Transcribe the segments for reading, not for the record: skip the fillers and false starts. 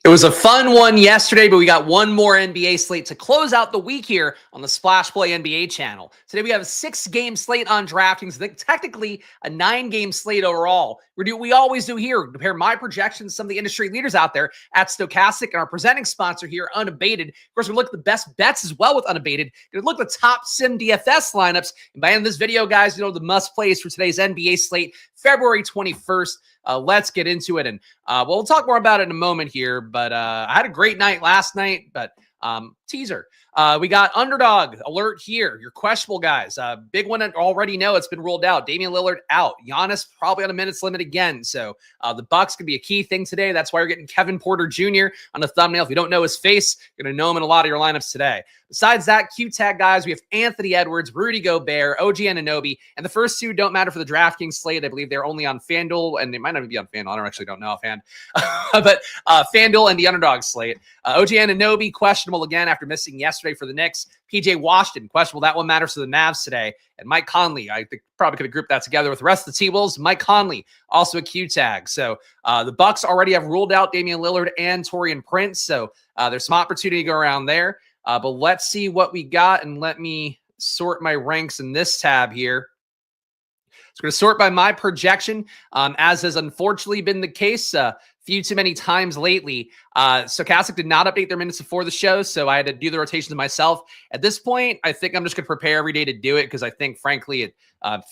It was a fun one yesterday, but we got one more NBA slate to close out the week here on the Splash Play NBA channel. Today we have a 6-game slate on DraftKings. I think technically a 9-game slate overall. We always do here, compare my projections to some of the industry leaders out there at Stokastic and our presenting sponsor here, Unabated. Of course, we look at the best bets as well with Unabated. We look at the top sim DFS lineups. And by the end of this video, guys, the must plays for today's NBA slate, February 21st. Let's get into it. And we'll talk more about it in a moment here. But I had a great night last night. But teaser. We got Underdog alert here. Your questionable guys. Big one. Already know it's been ruled out. Damian Lillard out. Giannis probably on a minutes limit again. So the Bucks can be a key thing today. That's why you're getting Kevin Porter Jr. on the thumbnail. If you don't know his face, you're going to know him in a lot of your lineups today. Besides that, Q-Tag guys, we have Anthony Edwards, Rudy Gobert, OG Anunoby, and the first two don't matter for the DraftKings slate. I believe they're only on FanDuel, and they might not even be on FanDuel. I don't know offhand. But FanDuel and the Underdog slate. OG Anunoby, questionable again after missing yesterday for the Knicks. PJ Washington, questionable. That one matters for the Mavs today. And Mike Conley, I think probably could have grouped that together with the rest of the T-Wolves. Mike Conley, also a Q-Tag. So the Bucks already have ruled out Damian Lillard and Taurean Prince. So there's some opportunity to go around there. But let's see what we got, and let me sort my ranks in this tab here. So we're going to sort by my projection, as has unfortunately been the case few too many times lately. Stokastic did not update their minutes before the show, so I had to do the rotations myself. At this point, I think I'm just going to prepare every day to do it because I think, frankly, it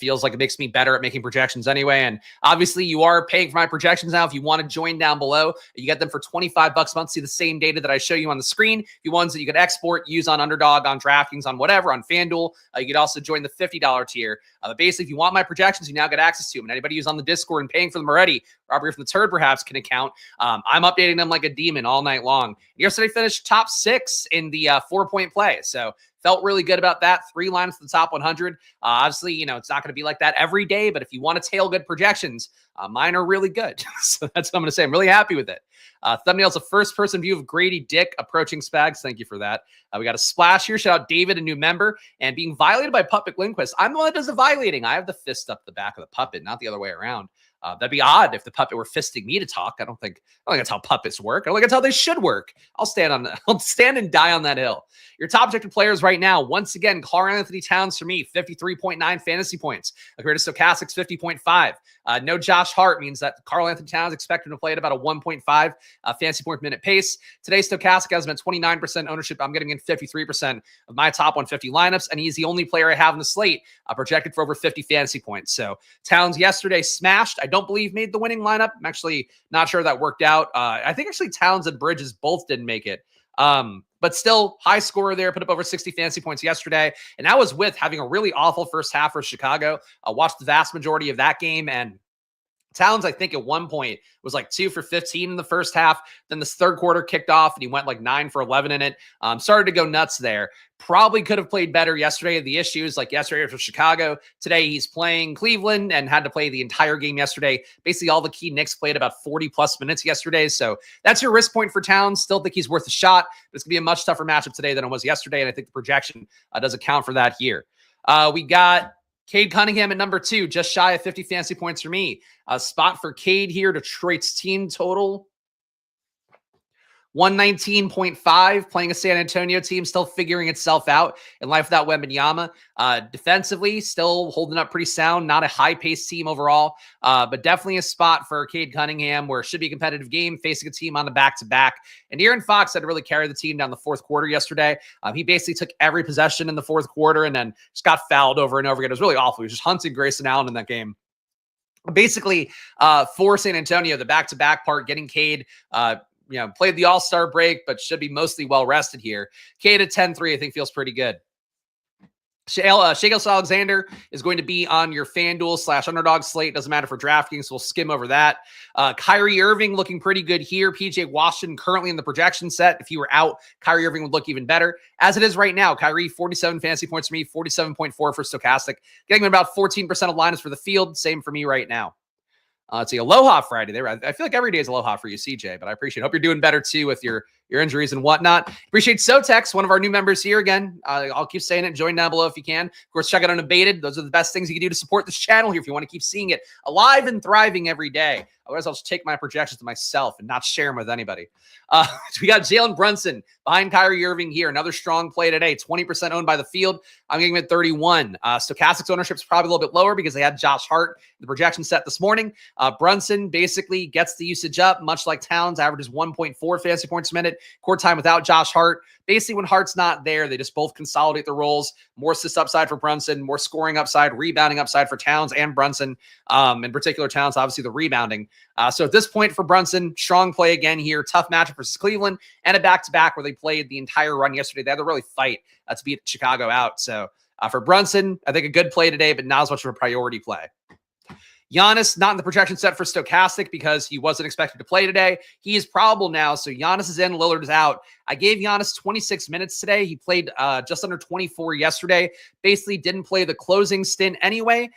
feels like it makes me better at making projections anyway. And obviously, you are paying for my projections now. If you want to join down below, you get them for $25 a month. See the same data that I show you on the screen. The ones that you could export, use on Underdog, on DraftKings, on whatever, on FanDuel. You could also join the $50 tier. But basically, if you want my projections, you now get access to them. And anybody who's on the Discord and paying for them already, Robert from the Turd perhaps can account. I'm updating them like a demon all night long. Yesterday finished top 6 in the 4-point play. So felt really good about that. 3 lines to the top 100. Obviously, it's not going to be like that every day, but if you want to tail good projections, mine are really good. So that's what I'm going to say. I'm really happy with it. Thumbnail's a first-person view of Grady Dick approaching Spags. Thank you for that. We got a splash here. Shout out David, a new member, and being violated by Puppet Lindquist. I'm the one that does the violating. I have the fist up the back of the puppet, not the other way around. That'd be odd if the puppet were fisting me to talk. I don't think that's how puppets work. I don't think that's how they should work. I'll stand and die on that hill. Your top projected players right now, once again, Karl-Anthony Towns for me, 53.9 fantasy points. Compared to Stokastic's 50.5. No Josh Hart means that Karl-Anthony Towns expected to play at about a 1.5 fantasy point per minute pace. Today, Stokastic has been 29% ownership. I'm getting in 53% of my top 150 lineups, and he's the only player I have in the slate projected for over 50 fantasy points. So Towns yesterday smashed. I don't believe made the winning lineup. I'm actually not sure that worked out. I think actually Towns and Bridges both didn't make it. But still, high scorer there, put up over 60 fantasy points yesterday. And that was with having a really awful first half for Chicago. I watched the vast majority of that game, and Towns, I think at one point was like 2 for 15 in the first half. Then this third quarter kicked off and he went like 9 for 11 in it. Started to go nuts there. Probably could have played better yesterday. The issues like yesterday for Chicago. Today he's playing Cleveland and had to play the entire game yesterday. Basically all the key Knicks played about 40 plus minutes yesterday. So that's your risk point for Towns. Still think he's worth a shot, but it's going to be a much tougher matchup today than it was yesterday. And I think the projection does account for that here. We got Cade Cunningham at number 2, just shy of 50 fantasy points for me. A spot for Cade here. Detroit's team total 119.5, playing a San Antonio team, still figuring itself out in life without Wembanyama. Defensively, still holding up pretty sound. Not a high-paced team overall, but definitely a spot for Cade Cunningham where it should be a competitive game, facing a team on the back-to-back. And De'Aaron Fox had to really carry the team down the fourth quarter yesterday. He basically took every possession in the fourth quarter and then just got fouled over and over again. It was really awful. He was just hunting Grayson Allen in that game. Basically, for San Antonio, the back-to-back part, getting Cade played the All-Star break, but should be mostly well-rested here. Cade at 10-3, I think feels pretty good. Shai Alexander is going to be on your FanDuel / Underdog slate. Doesn't matter for DraftKings, so we'll skim over that. Kyrie Irving looking pretty good here. PJ Washington currently in the projection set. If he were out, Kyrie Irving would look even better. As it is right now, Kyrie, 47 fantasy points for me, 47.4 for Stokastic. Getting him about 14% of lineups for the field. Same for me right now. It's the Aloha Friday there. I feel like every day is Aloha for you, CJ, but I appreciate it. Hope you're doing better too with your injuries and whatnot. Appreciate Sotex, one of our new members here again. I'll keep saying it. Join down below if you can. Of course, check out Unabated. Those are the best things you can do to support this channel here if you want to keep seeing it alive and thriving every day. Otherwise, I'll just take my projections to myself and not share them with anybody. We got Jalen Brunson behind Kyrie Irving here. Another strong play today. 20% owned by the field. I'm getting him at 31. Stokastic's ownership is probably a little bit lower because they had Josh Hart in the projection set this morning. Brunson basically gets the usage up, much like Towns, averages 1.4 fantasy points a minute. Court time without Josh Hart. Basically, when Hart's not there, they just both consolidate the roles. More assist upside for Brunson, more scoring upside, rebounding upside for Towns and Brunson. In particular, Towns, obviously the rebounding. So at this point for Brunson, strong play again here. Tough matchup versus Cleveland and a back-to-back where they played the entire run yesterday. They had to really fight to beat Chicago out. So for Brunson, I think a good play today, but not as much of a priority play. Giannis, not in the projection set for Stokastic because he wasn't expected to play today. He is probable now, so Giannis is in, Lillard is out. I gave Giannis 26 minutes today. He played just under 24 yesterday. Basically didn't play the closing stint anyway.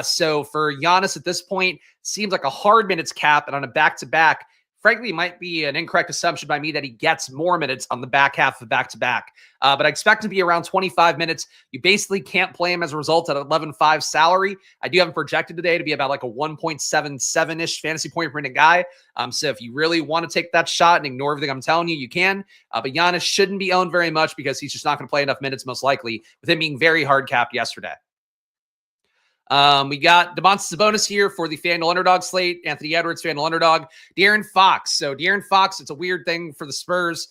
So for Giannis at this point, seems like a hard minutes cap, and on a back-to-back, frankly, it might be an incorrect assumption by me that he gets more minutes on the back half of the back-to-back. But I expect him to be around 25 minutes. You basically can't play him as a result at 11.5 salary. I do have him projected today to be about like a 1.77-ish fantasy point per minute guy. So if you really want to take that shot and ignore everything I'm telling you, you can. But Giannis shouldn't be owned very much because he's just not going to play enough minutes, most likely, with him being very hard capped yesterday. We got Domantas Sabonis here for the FanDuel Underdog slate. Anthony Edwards, FanDuel Underdog. De'Aaron Fox. So De'Aaron Fox, it's a weird thing for the Spurs.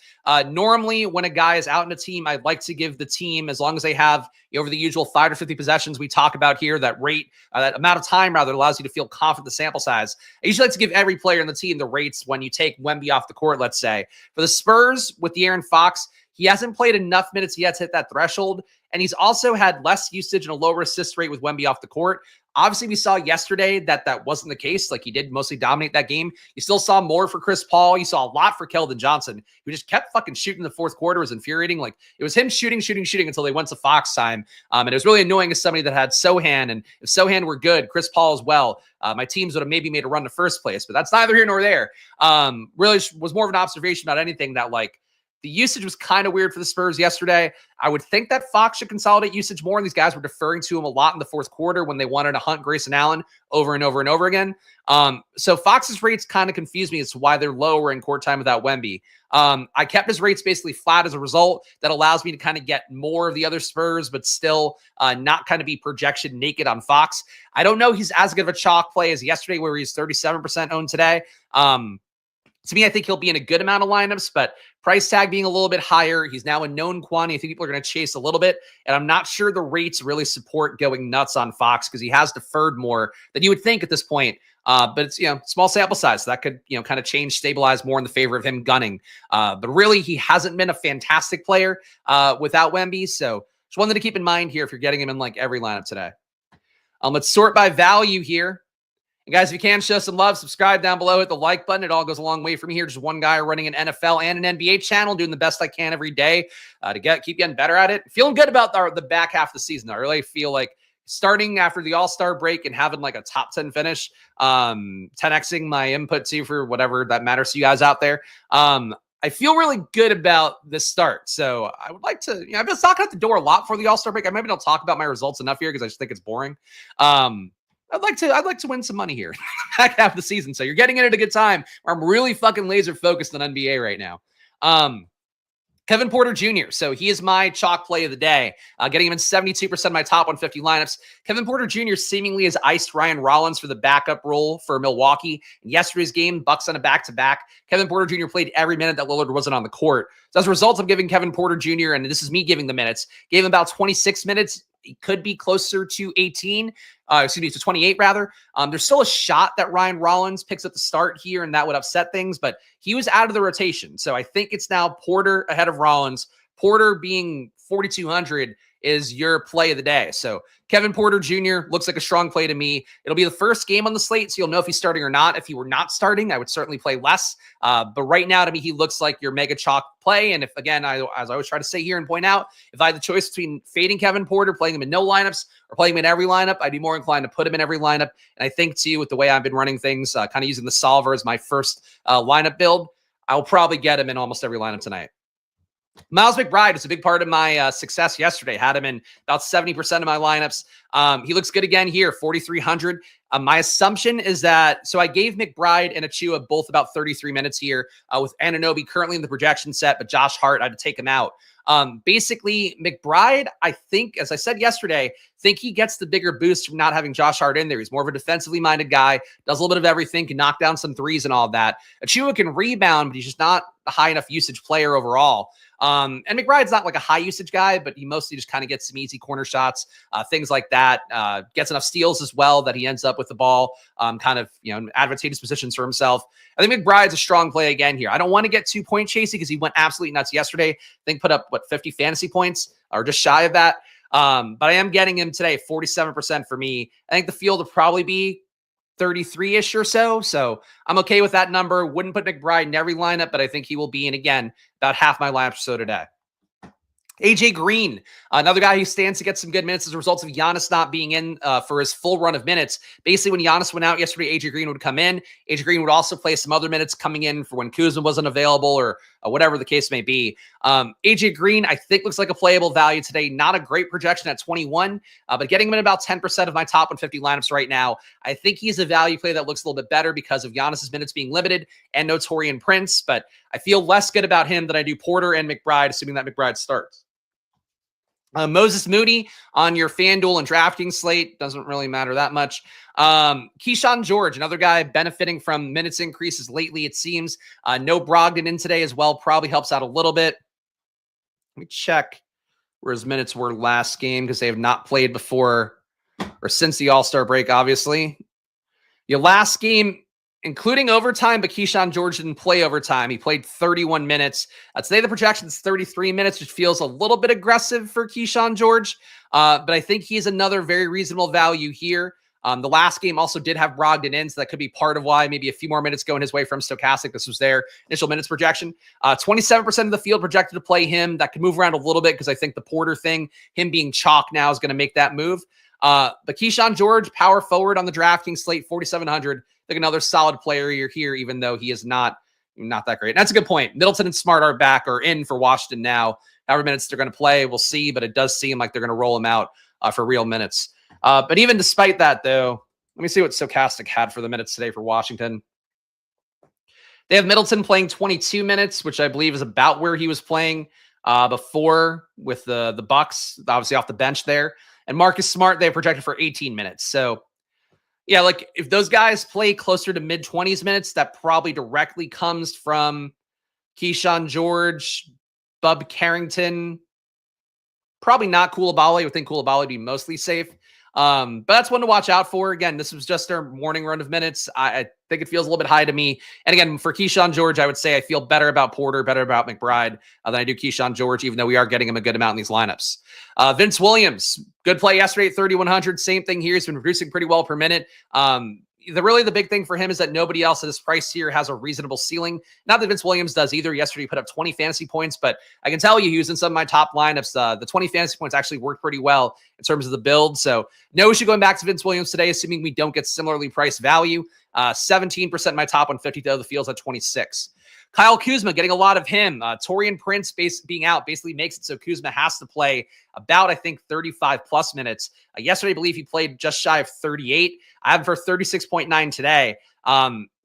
Normally, when a guy is out in a team, I'd like to give the team, as long as they have over the usual 5 to 50 possessions we talk about here, that rate, that amount of time, rather, allows you to feel confident in the sample size. I usually like to give every player in the team the rates when you take Wemby off the court, let's say. For the Spurs, with De'Aaron Fox, he hasn't played enough minutes yet to hit that threshold, and he's also had less usage and a lower assist rate with Wemby off the court. Obviously, we saw yesterday that that wasn't the case. Like, he did mostly dominate that game. You still saw more for Chris Paul. You saw a lot for Keldon Johnson, who just kept fucking shooting in the fourth quarter. It was infuriating. Like, it was him shooting until they went to Fox time. And it was really annoying as somebody that had Sohan. And if Sohan were good, Chris Paul as well, my teams would have maybe made a run to first place. But that's neither here nor there. Really was more of an observation about anything that, like, the usage was kind of weird for the Spurs yesterday. I would think that Fox should consolidate usage more, and these guys were deferring to him a lot in the fourth quarter when they wanted to hunt Grayson Allen over and over and over again. So Fox's rates kind of confuse me as to why they're lower in court time without Wemby. I kept his rates basically flat as a result. That allows me to kind of get more of the other Spurs, but still not kind of be projection naked on Fox. I don't know he's as good of a chalk play as yesterday, where he's 37% owned today. To me, I think he'll be in a good amount of lineups, but price tag being a little bit higher, he's now a known quantity. I think people are going to chase a little bit, and I'm not sure the rates really support going nuts on Fox because he has deferred more than you would think at this point. But it's, small sample size, so that could, kind of change, stabilize more in the favor of him gunning. But really, he hasn't been a fantastic player without Wemby, so just wanted to keep in mind here if you're getting him in like every lineup today. Let's sort by value here. And guys, if you can, show some love, subscribe down below, hit the like button. It all goes a long way for me here. Just one guy running an NFL and an NBA channel, doing the best I can every day to keep getting better at it. Feeling good about the back half of the season. I really feel like starting after the All-Star break and having like a top 10 finish, 10xing my input too for whatever that matters to you guys out there. I feel really good about this start. So I would like to, I've been knocking at the door a lot for the All-Star break. I maybe don't talk about my results enough here because I just think it's boring. I'd like to win some money here back half of the season. So you're getting in at a good time where I'm really fucking laser focused on NBA right now. Kevin Porter Jr. So he is my chalk play of the day, getting him in 72% of my top 150 lineups. Kevin Porter Jr. seemingly has iced Ryan Rollins for the backup role for Milwaukee. In yesterday's game, Bucks on a back-to-back. Kevin Porter Jr. played every minute that Lillard wasn't on the court. So as a result, I'm giving Kevin Porter Jr., and this is me giving the minutes, gave him about 26 minutes. It could be closer to 18, to 28 rather. There's still a shot that Ryan Rollins picks up the start here, and that would upset things, but he was out of the rotation. So I think it's now Porter ahead of Rollins. Porter being 4,200 is your play of the day. So Kevin Porter Jr. looks like a strong play to me. It'll be the first game on the slate, so you'll know if he's starting or not. If he were not starting, I would certainly play less. But right now, to me, he looks like your mega chalk play. And if, again, as I always try to say here and point out, if I had the choice between fading Kevin Porter, playing him in no lineups, or playing him in every lineup, I'd be more inclined to put him in every lineup. And I think, too, with the way I've been running things, kind of using the solver as my first lineup build, I'll probably get him in almost every lineup tonight. Miles McBride was a big part of my success yesterday. Had him in about 70% of my lineups. He looks good again here, 4,300. My assumption is that, so I gave McBride and Achua both about 33 minutes here with Anunoby currently in the projection set, but Josh Hart, I had to take him out. Basically, McBride, I think, as I said yesterday, think he gets the bigger boost from not having Josh Hart in there. He's more of a defensively minded guy, does a little bit of everything, can knock down some threes and all of that. Achua can rebound, but he's just not a high enough usage player overall. And McBride's not like a high usage guy, but he mostly just kind of gets some easy corner shots, things like that. Gets enough steals as well that he ends up with the ball, kind of, in advantageous positions for himself. I think McBride's a strong play again here. I don't want to get 2-point chasing because he went absolutely nuts yesterday. I think put up 50 fantasy points or just shy of that. But I am getting him today, 47% for me. I think the field will probably be 33-ish or so. So I'm okay with that number. Wouldn't put McBride in every lineup, but I think he will be in, again, about half my lineups or so today. AJ Green, another guy who stands to get some good minutes as a result of Giannis not being in for his full run of minutes. Basically, when Giannis went out yesterday, AJ Green would come in. AJ Green would also play some other minutes coming in for when Kuzma wasn't available or whatever the case may be. AJ Green, I think, looks like a playable value today. Not a great projection at 21, but getting him in about 10% of my top 150 lineups right now. I think he's a value play that looks a little bit better because of Giannis's minutes being limited and no Taurean Prince, but I feel less good about him than I do Porter and McBride, assuming that McBride starts. Moses Moody on your FanDuel and DraftKings slate. Doesn't really matter that much. Keyshawn George, another guy benefiting from minutes increases lately, it seems. No Brogdon in today as well. Probably helps out a little bit. Let me check where his minutes were last game because they have not played before or since the All-Star break, obviously. Your last game, including overtime, but Keyshawn George didn't play overtime. He played 31 minutes. Today, the projection is 33 minutes, which feels a little bit aggressive for Keyshawn George. But I think he's another very reasonable value here. The last game also did have Brogdon in, so that could be part of why maybe a few more minutes going his way from Stokastic. This was their initial minutes projection. 27% of the field projected to play him. That could move around a little bit because I think the Porter thing, him being chalk now, is going to make that move. But Keyshawn George, power forward on the DraftKings slate, 4,700. I think another solid player here, even though he is not that great. And that's a good point. Middleton and Smart are back or in for Washington now. However minutes they're going to play, we'll see. But it does seem like they're going to roll him out for real minutes. But even despite that, though, let me see what Stokastic had for the minutes today for Washington. They have Middleton playing 22 minutes, which I believe is about where he was playing before with the Bucks, obviously off the bench there. And Marcus Smart, they have projected for 18 minutes. So, yeah, like if those guys play closer to mid-20s minutes, that probably directly comes from Keyshawn George, Bub Carrington, probably not Koulibaly. I would think Koulibaly would be mostly safe. But that's one to watch out for. Again, this was just their morning run of minutes. I think it feels a little bit high to me. And again, for Keyshawn George, I would say I feel better about Porter, better about McBride than I do Keyshawn George, even though we are getting him a good amount in these lineups. Vince Williams, good play yesterday at 3,100. Same thing here. He's been producing pretty well per minute. The big thing for him is that nobody else at this price here has a reasonable ceiling. Not that Vince Williams does either. Yesterday he put up 20 fantasy points, but I can tell you he was in some of my top lineups. The 20 fantasy points actually worked pretty well in terms of the build. So no issue going back to Vince Williams today, assuming we don't get similarly priced value. 17% of my top 150, though the field's at 26. Kyle Kuzma, getting a lot of him. Taurean Prince being out basically makes it so Kuzma has to play about, I think, 35 plus minutes. Yesterday, I believe he played just shy of 38. I have him for 36.9 today.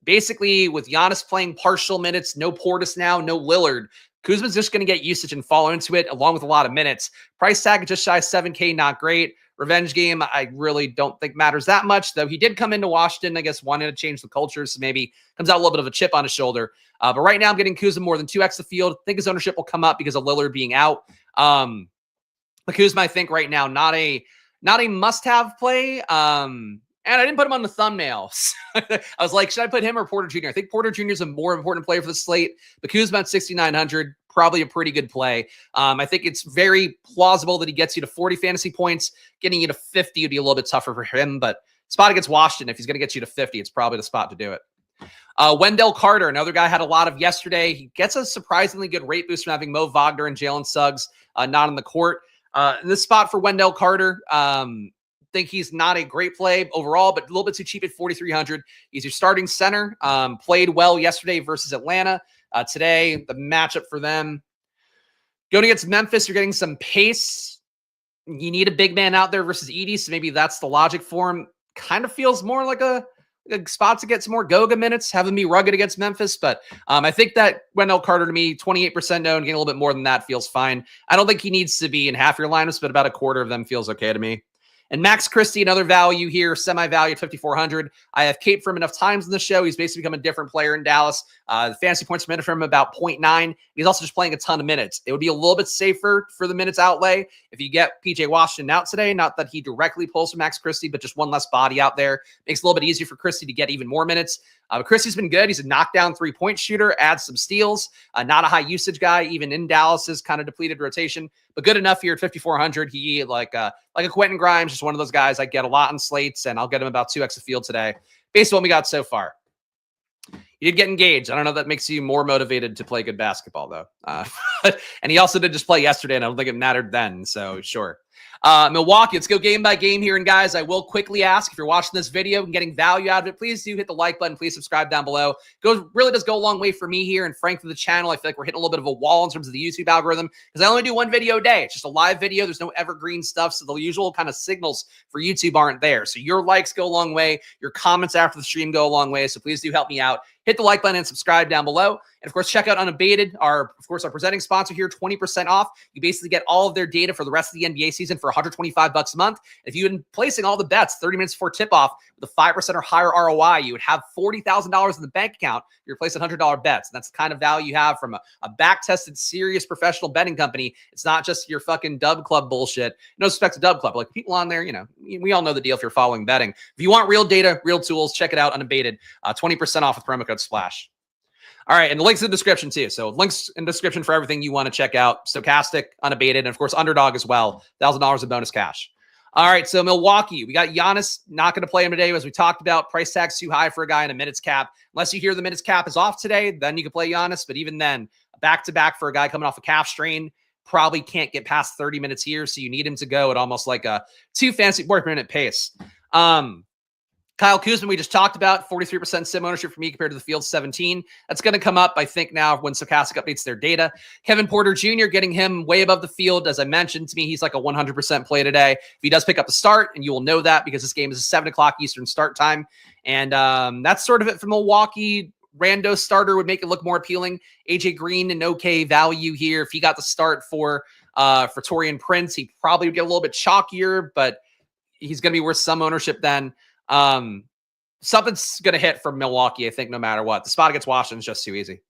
Basically, with Giannis playing partial minutes, no Portis now, no Lillard, Kuzma's just going to get usage and fall into it along with a lot of minutes. Price tag just shy of 7K, not great. Revenge game, I really don't think matters that much, though he did come into Washington, I guess, wanting to change the culture, so maybe comes out a little bit of a chip on his shoulder. But right now I'm getting Kuzma more than 2x the field. I think his ownership will come up because of Lillard being out. But Kuzma, I think right now, not a must-have play. And I didn't put him on the thumbnails. I was like, should I put him or Porter Jr.? I think Porter Jr. is a more important player for the slate. But Kuzma at 6,900, probably a pretty good play. I think it's very plausible that he gets you to 40 fantasy points. Getting you to 50 would be a little bit tougher for him, but spot against Washington, if he's going to get you to 50, it's probably the spot to do it. Wendell Carter, another guy had a lot of yesterday. He gets a surprisingly good rate boost from having Mo Wagner and Jalen Suggs not on the court. In this spot for Wendell Carter, think he's not a great play overall, but a little bit too cheap at 4,300. He's your starting center. Played well yesterday versus Atlanta. Today, the matchup for them. Going against Memphis, you're getting some pace. You need a big man out there versus Edey, so maybe that's the logic for him. Kind of feels more like a spot to get some more Goga minutes, have him be rugged against Memphis. But I think that Wendell Carter, to me, 28% owned, getting a little bit more than that feels fine. I don't think he needs to be in half your lineups, but about a quarter of them feels okay to me. And Max Christie, another value here, semi-value at 5,400. I have caped for him enough times in the show. He's basically become a different player in Dallas. The fantasy points per minute for him about 0.9. He's also just playing a ton of minutes. It would be a little bit safer for the minutes outlay if you get PJ Washington out today. Not that he directly pulls from Max Christie, but just one less body out there. Makes it a little bit easier for Christie to get even more minutes. Christie's been good. He's a knockdown three-point shooter, adds some steals. Not a high usage guy, even in Dallas's kind of depleted rotation, but good enough here at 5,400. He like a Quentin Grimes, just one of those guys I get a lot in slates, and I'll get him about 2x a field today based on what we got so far. You did get engaged. I don't know if that makes you more motivated to play good basketball, though. And he also did just play yesterday, and I don't think it mattered then, so sure. Milwaukee, let's go game by game here. And guys, I will quickly ask, if you're watching this video and getting value out of it, please do hit the like button. Please subscribe down below. Really does go a long way for me here and frankly the channel. I feel like we're hitting a little bit of a wall in terms of the YouTube algorithm because I only do one video a day. It's just a live video. There's no evergreen stuff. So the usual kind of signals for YouTube aren't there. So your likes go a long way. Your comments after the stream go a long way. So please do help me out. Hit the like button and subscribe down below. And of course, check out Unabated, our presenting sponsor here, 20% off. You basically get all of their data for the rest of the NBA season for $125 a month. If you've been placing all the bets 30 minutes before tip-off with a 5% or higher ROI, you would have $40,000 in the bank account. You're placing $100 bets. And that's the kind of value you have from a back-tested, serious professional betting company. It's not just your fucking dub club bullshit. No respect to dub club. Like people on there, we all know the deal if you're following betting. If you want real data, real tools, check it out, Unabated. 20% off with promo code SPLASH. All right, and the links in the description too. So links in the description for everything you want to check out. Stokastic, Unabated, and of course, Underdog as well. $1,000 of bonus cash. All right, so Milwaukee, we got Giannis, not going to play him today, as we talked about. Price tag's too high for a guy in a minutes cap. Unless you hear the minutes cap is off today, then you can play Giannis. But even then, back-to-back for a guy coming off a calf strain, probably can't get past 30 minutes here, so you need him to go at almost like a 2 fantasy per minute pace. Kyle Kuzma, we just talked about, 43% sim ownership for me compared to the field 17. That's going to come up, I think, now when Stokastic updates their data. Kevin Porter Jr., getting him way above the field. As I mentioned, to me, he's like a 100% play today. If he does pick up the start, and you will know that because this game is a 7 o'clock Eastern start time. And that's sort of it for Milwaukee. Rando starter would make it look more appealing. AJ Green, an okay value here. If he got the start for Taurean Prince, he probably would get a little bit chalkier, but he's going to be worth some ownership then. Something's going to hit from Milwaukee, I think, no matter what. The spot against Washington is just too easy.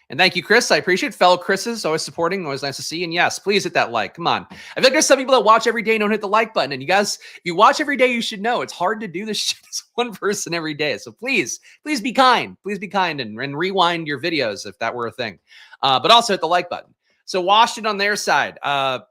And thank you, Chris. I appreciate fellow Chris's always supporting. Always nice to see. And yes, please hit that like. Come on. I feel like there's some people that watch every day and don't hit the like button. And you guys, if you watch every day, you should know it's hard to do this shit as one person every day. So please be kind. Please be kind and rewind your videos if that were a thing. But also hit the like button. So Washington on their side,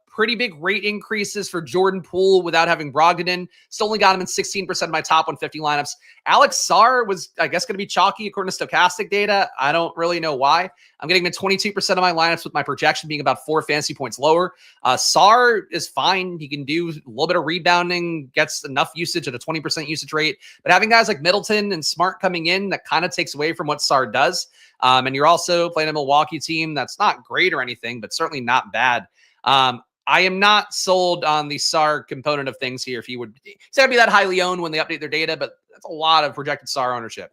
pretty big rate increases for Jordan Poole without having Brogdon. Still only got him in 16% of my top 150 lineups. Alex Sarr was, I guess, going to be chalky according to Stokastic data. I don't really know why. I'm getting him in 22% of my lineups with my projection being about 4 fantasy points lower. Sarr is fine. He can do a little bit of rebounding, gets enough usage at a 20% usage rate. But having guys like Middleton and Smart coming in, that kind of takes away from what Sarr does. And you're also playing a Milwaukee team that's not great or anything, but certainly not bad. I am not sold on the Sarr component of things here. If you would, it's going to be that highly owned when they update their data, but that's a lot of projected Sarr ownership.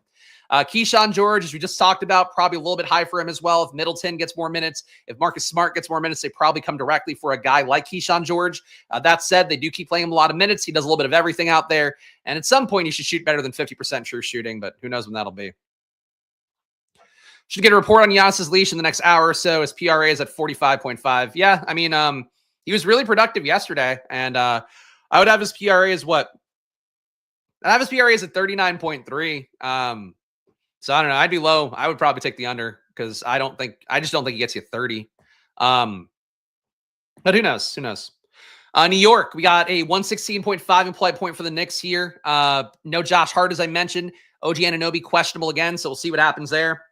Keyshawn George, as we just talked about, probably a little bit high for him as well. If Middleton gets more minutes, if Marcus Smart gets more minutes, they probably come directly for a guy like Keyshawn George. That said, they do keep playing him a lot of minutes. He does a little bit of everything out there. And at some point, he should shoot better than 50% true shooting, but who knows when that'll be. Should get a report on Giannis's leash in the next hour or so. His PRA is at 45.5. Yeah, I mean, he was really productive yesterday, and I would have his PRA as what? I have his PRA as at 39.3. So I don't know. I'd be low. I would probably take the under because I just don't think he gets you 30. But who knows? Who knows? New York, we got a 116.5 implied point for the Knicks here. No Josh Hart, as I mentioned. OG Anunoby questionable again, so we'll see what happens there.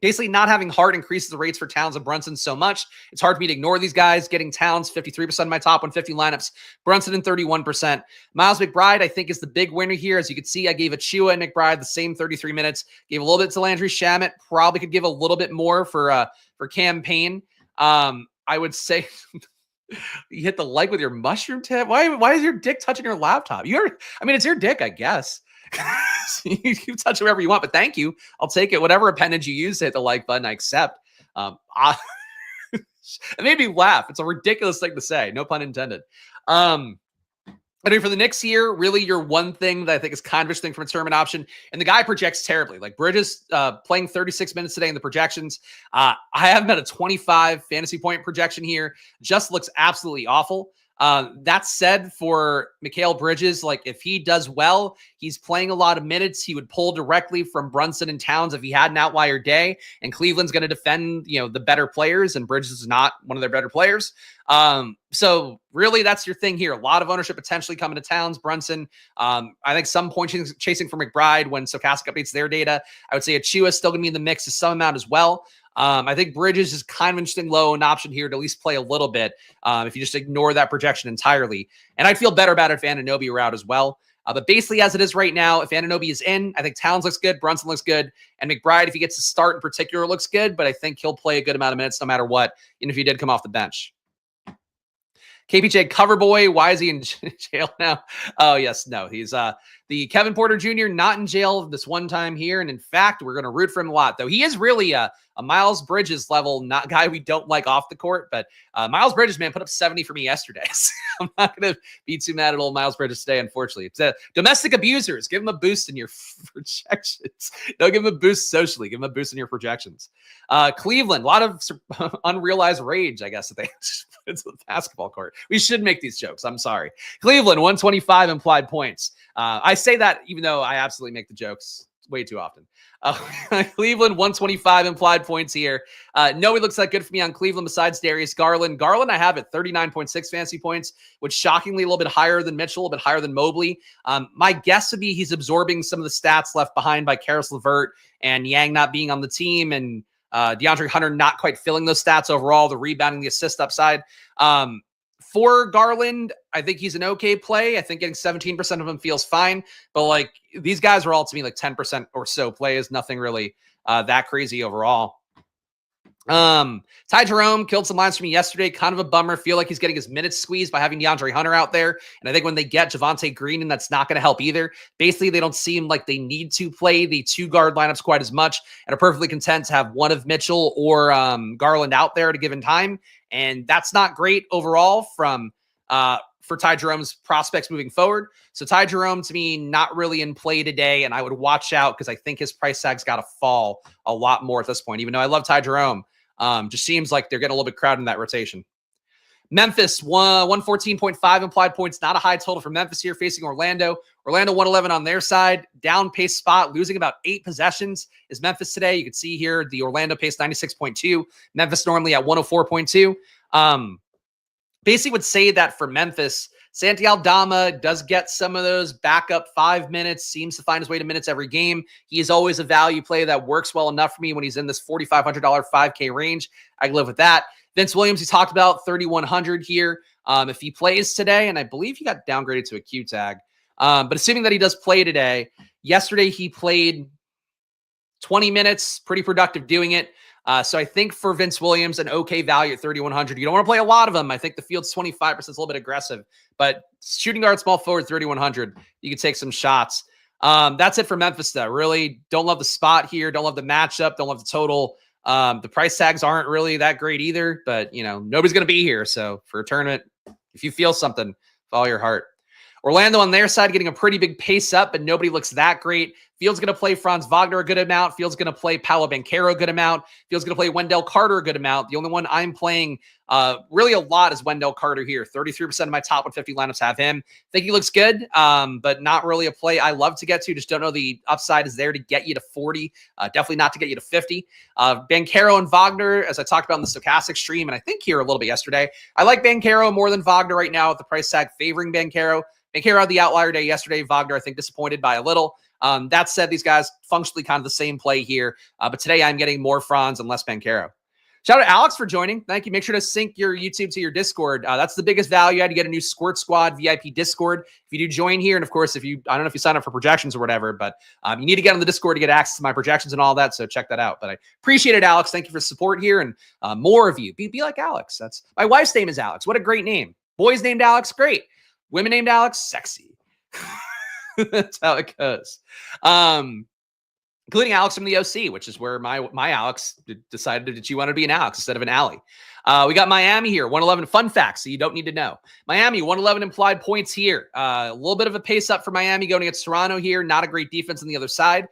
Basically, not having Hart increases the rates for Towns and Brunson so much. It's hard for me to ignore these guys. Getting Towns, 53% of my top 150 lineups. Brunson in 31%. Miles McBride, I think, is the big winner here. As you can see, I gave Achua and McBride the same 33 minutes. Gave a little bit to Landry Shamet. Probably could give a little bit more for Campaign. I would say... You hit the like with your mushroom tip. Why is your dick touching your laptop? It's your dick, I guess. You can touch wherever you want, but thank you. I'll take it. Whatever appendage you use to hit the like button, I accept. It made me laugh. It's a ridiculous thing to say. No pun intended. For the Knicks here, really your one thing that I think is kind of interesting from a tournament option, and the guy projects terribly. Like Bridges playing 36 minutes today in the projections. I have him at a 25 fantasy point projection here. Just looks absolutely awful. That said, for Mikal Bridges, like if he does well, he's playing a lot of minutes. He would pull directly from Brunson and Towns if he had an outlier day. And Cleveland's going to defend, the better players, and Bridges is not one of their better players. So really that's your thing here. A lot of ownership potentially coming to Towns, Brunson. I think some point chasing for McBride when Stokastic updates their data. I would say Achua is still going to be in the mix to some amount as well. I think Bridges is kind of interesting low an option here to at least play a little bit if you just ignore that projection entirely. And I'd feel better about it if Anunoby were out as well. But basically, as it is right now, if Anunoby is in, I think Towns looks good, Brunson looks good, and McBride, if he gets to start in particular, looks good. But I think he'll play a good amount of minutes no matter what, even if he did come off the bench. KPJ Coverboy, why is he in jail now? Oh, yes, no. He's the Kevin Porter Jr. not in jail this one time here. And in fact, we're going to root for him a lot, though. He is really a Miles Bridges level, not guy we don't like off the court. But Miles Bridges, man, put up 70 for me yesterday. So I'm not going to be too mad at old Miles Bridges today, unfortunately. It's domestic abusers. Give him a boost in your projections. Don't give him a boost socially. Give him a boost in your projections. Cleveland, a lot of unrealized rage, I guess, that they into the basketball court. We should make these jokes. I'm sorry. Cleveland, 125 implied points. I say that even though I absolutely make the jokes way too often. Cleveland, 125 implied points here. Nobody looks that good for me on Cleveland besides Darius Garland. Garland I have at 39.6 fantasy points, which shockingly a little bit higher than Mitchell, a little bit higher than Mobley. My guess would be he's absorbing some of the stats left behind by Karis LeVert and Yang not being on the team, and DeAndre Hunter not quite filling those stats overall, the rebounding, the assist upside. For Garland, I think he's an okay play. I think getting 17% of him feels fine. But like these guys are all to me like 10% or so play is nothing really that crazy overall. Ty Jerome killed some lines for me yesterday. Kind of a bummer. Feel like he's getting his minutes squeezed by having DeAndre Hunter out there. And I think when they get Javonte Green, and that's not going to help either. Basically, they don't seem like they need to play the two guard lineups quite as much and are perfectly content to have one of Mitchell or Garland out there at a given time. And that's not great overall for Ty Jerome's prospects moving forward. So Ty Jerome, to me, not really in play today, and I would watch out because I think his price tag's got to fall a lot more at this point, even though I love Ty Jerome. Just seems like they're getting a little bit crowded in that rotation. Memphis, 114.5 implied points. Not a high total for Memphis here, facing Orlando. Orlando 111 on their side. Down pace spot, losing about 8 possessions is Memphis today. You can see here the Orlando pace 96.2. Memphis normally at 104.2. Basically would say that for Memphis, Santi Aldama does get some of those backup 5 minutes, seems to find his way to minutes every game. He is always a value play that works well enough for me when he's in this $4,500 5K range. I can live with that. Vince Williams, he talked about 3,100 here. If he plays today, and I believe he got downgraded to a Q tag, but assuming that he does play today, yesterday he played 20 minutes, pretty productive doing it. So I think for Vince Williams, an okay value at 3,100. You don't want to play a lot of them. I think the field's 25%, is a little bit aggressive, but shooting guard, small forward, 3,100. You can take some shots. That's it for Memphis, though. Really don't love the spot here. Don't love the matchup. Don't love the total. The price tags aren't really that great either, but nobody's going to be here. So for a tournament, if you feel something, follow your heart. Orlando on their side getting a pretty big pace up, but nobody looks that great. Fields going to play Franz Wagner a good amount. Fields going to play Paolo Banchero a good amount. Fields going to play Wendell Carter a good amount. The only one I'm playing really a lot is Wendell Carter here. 33% of my top 150 lineups have him. Think he looks good, but not really a play I love to get to. Just don't know the upside is there to get you to 40. Definitely not to get you to 50. Banchero and Wagner, as I talked about in the Stokastic stream, and I think here a little bit yesterday, I like Banchero more than Wagner right now with the price tag favoring Banchero. Banchero had the outlier day yesterday. Wagner, I think, disappointed by a little. That said, these guys functionally kind of the same play here. But today I'm getting more Franz and less Banchero. Shout out to Alex for joining. Thank you. Make sure to sync your YouTube to your Discord. That's the biggest value. I had to get a new Squirt Squad VIP Discord. If you do join here, and of course, I don't know if you sign up for projections or whatever, but you need to get on the Discord to get access to my projections and all that. So check that out. But I appreciate it, Alex. Thank you for support here and more of you. Be like Alex. That's my wife's name is Alex. What a great name. Boys named Alex, great. Women named Alex, sexy. That's how it goes. Including Alex from the OC, which is where my Alex decided that she wanted to be an Alex instead of an Allie. We got Miami here, 111. Fun facts so you don't need to know. Miami, 111 implied points here. A little bit of a pace up for Miami going against Toronto here. Not a great defense on the other side.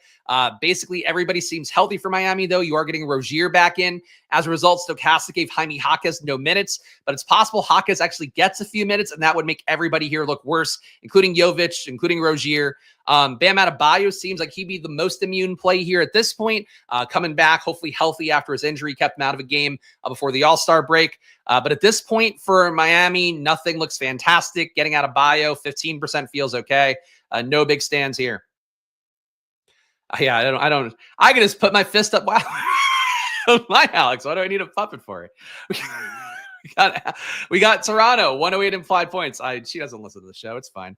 Basically, everybody seems healthy for Miami, though. You are getting Rozier back in. As a result, Stokastic gave Jaime Jaquez no minutes, but it's possible Jaquez actually gets a few minutes, and that would make everybody here look worse, including Jovic, including Rozier. Bam Adebayo seems like he'd be the most immune play here at this point, coming back, hopefully healthy after his injury, kept him out of a game before the All-Star break. But at this point for Miami, nothing looks fantastic. Getting Adebayo, 15% feels okay. No big stands here. Yeah, I can just put my fist up. Wow. My Alex, why do I need a puppet for it? We got Toronto, 108 implied points. She doesn't listen to the show. It's fine.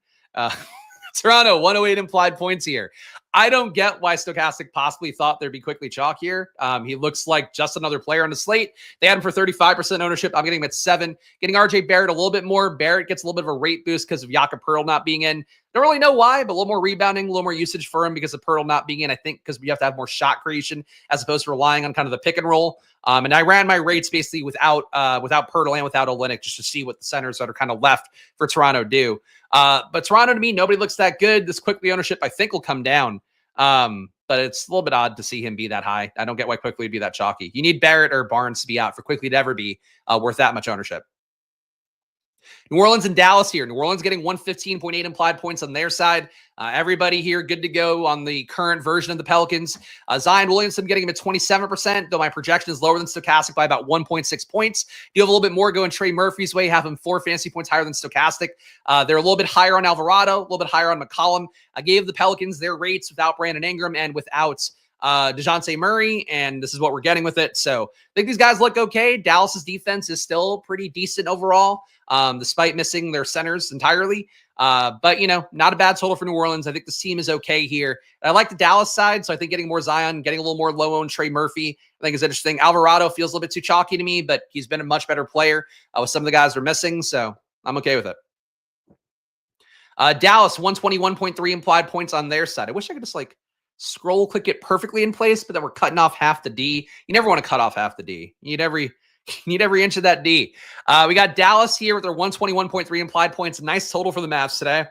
Toronto, 108 implied points here. I don't get why Stokastic possibly thought there'd be quickly chalk here. He looks like just another player on the slate. They had him for 35% ownership. I'm getting him at 7. Getting RJ Barrett a little bit more. Barrett gets a little bit of a rate boost because of Jakob Poeltl not being in. Don't really know why, but a little more rebounding, a little more usage for him because of Poeltl not being in. I think because we have to have more shot creation as opposed to relying on kind of the pick and roll. And I ran my rates basically without Poeltl and without Olynyk just to see what the centers that are kind of left for Toronto do. But Toronto, to me, nobody looks that good. This quickly ownership, I think, will come down. But it's a little bit odd to see him be that high. I don't get why Quickly would be that chalky. You need Barrett or Barnes to be out for Quickly to ever be worth that much ownership. New Orleans and Dallas here. New Orleans getting 115.8 implied points on their side. Everybody here good to go on the current version of the Pelicans. Zion Williamson getting him at 27%, though my projection is lower than Stokastic by about 1.6 points. You have a little bit more going Trey Murphy's way, have him 4 fantasy points higher than Stokastic. They're a little bit higher on Alvarado, a little bit higher on McCollum. I gave the Pelicans their rates without Brandon Ingram and without DeJounte Murray, and this is what we're getting with it. So I think these guys look okay. Dallas's defense is still pretty decent overall, despite missing their centers entirely. But, not a bad total for New Orleans. I think this team is okay here. I like the Dallas side, so I think getting more Zion, getting a little more low-owned Trey Murphy, I think is interesting. Alvarado feels a little bit too chalky to me, but he's been a much better player with some of the guys we're missing, so I'm okay with it. Dallas, 121.3 implied points on their side. I wish I could just, scroll click it perfectly in place, but then we're cutting off half the D. You never want to cut off half the D. You need every inch of that D. We got Dallas here with their 121.3 implied points. Nice total for the Mavs today.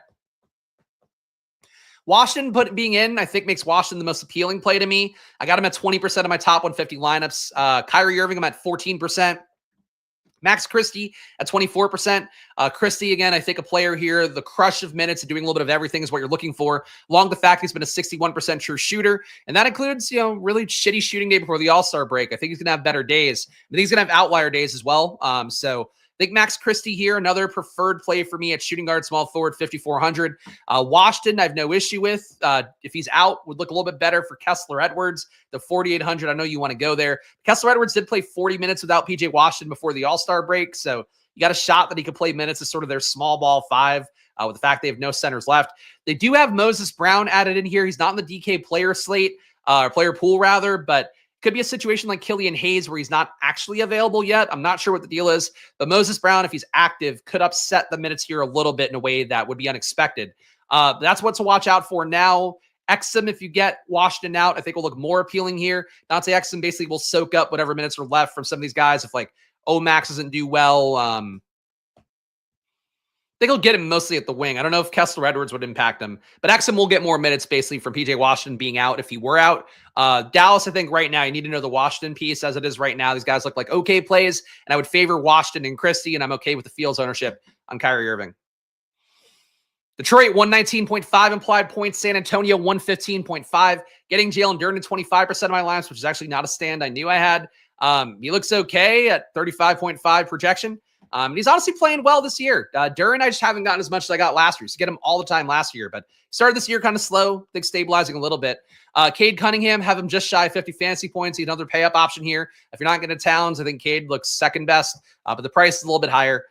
Washington being in, I think, makes Washington the most appealing play to me. I got him at 20% of my top 150 lineups. Kyrie Irving, I'm at 14%. Max Christie at 24%. Christie, again, I think a player here, the crush of minutes and doing a little bit of everything is what you're looking for. Along the fact he's been a 61% true shooter. And that includes, really shitty shooting day before the All-Star break. I think he's going to have better days. I think he's going to have outlier days as well. So I think Max Christie here, another preferred play for me at shooting guard, small forward, 5,400. Washington, I have no issue with. If he's out, would look a little bit better for Kessler Edwards, the 4,800. I know you want to go there. Kessler Edwards did play 40 minutes without PJ Washington before the All-Star break, so you got a shot that he could play minutes as sort of their small ball 5 with the fact they have no centers left. They do have Moses Brown added in here. He's not in the DK player slate, or player pool rather, but could be a situation like Killian Hayes where he's not actually available yet. I'm not sure what the deal is, but Moses Brown, if he's active, could upset the minutes here a little bit in a way that would be unexpected. That's what to watch out for now. Exum, if you get Washington out, I think will look more appealing here. Dante Exum basically will soak up whatever minutes are left from some of these guys if Omax doesn't do well. think he'll get him mostly at the wing. I don't know if Kessler Edwards would impact him, but Exum will get more minutes basically from PJ Washington being out if he were out. Dallas, I think right now you need to know the Washington piece as it is right now. These guys look like okay plays, and I would favor Washington and Christie, and I'm okay with the Fields ownership on Kyrie Irving. Detroit, 119.5 implied points. San Antonio, 115.5. Getting Jalen Duren to 25% of my lineups, which is actually not a stand I knew I had. He looks okay at 35.5 projection. And he's honestly playing well this year. Duren, I just haven't gotten as much as I got last year. So get him all the time last year, but started this year kind of slow. I think stabilizing a little bit. Cade Cunningham, have him just shy of 50 fantasy points. He's another pay up option here. If you're not getting Towns, I think Cade looks second best, but the price is a little bit higher.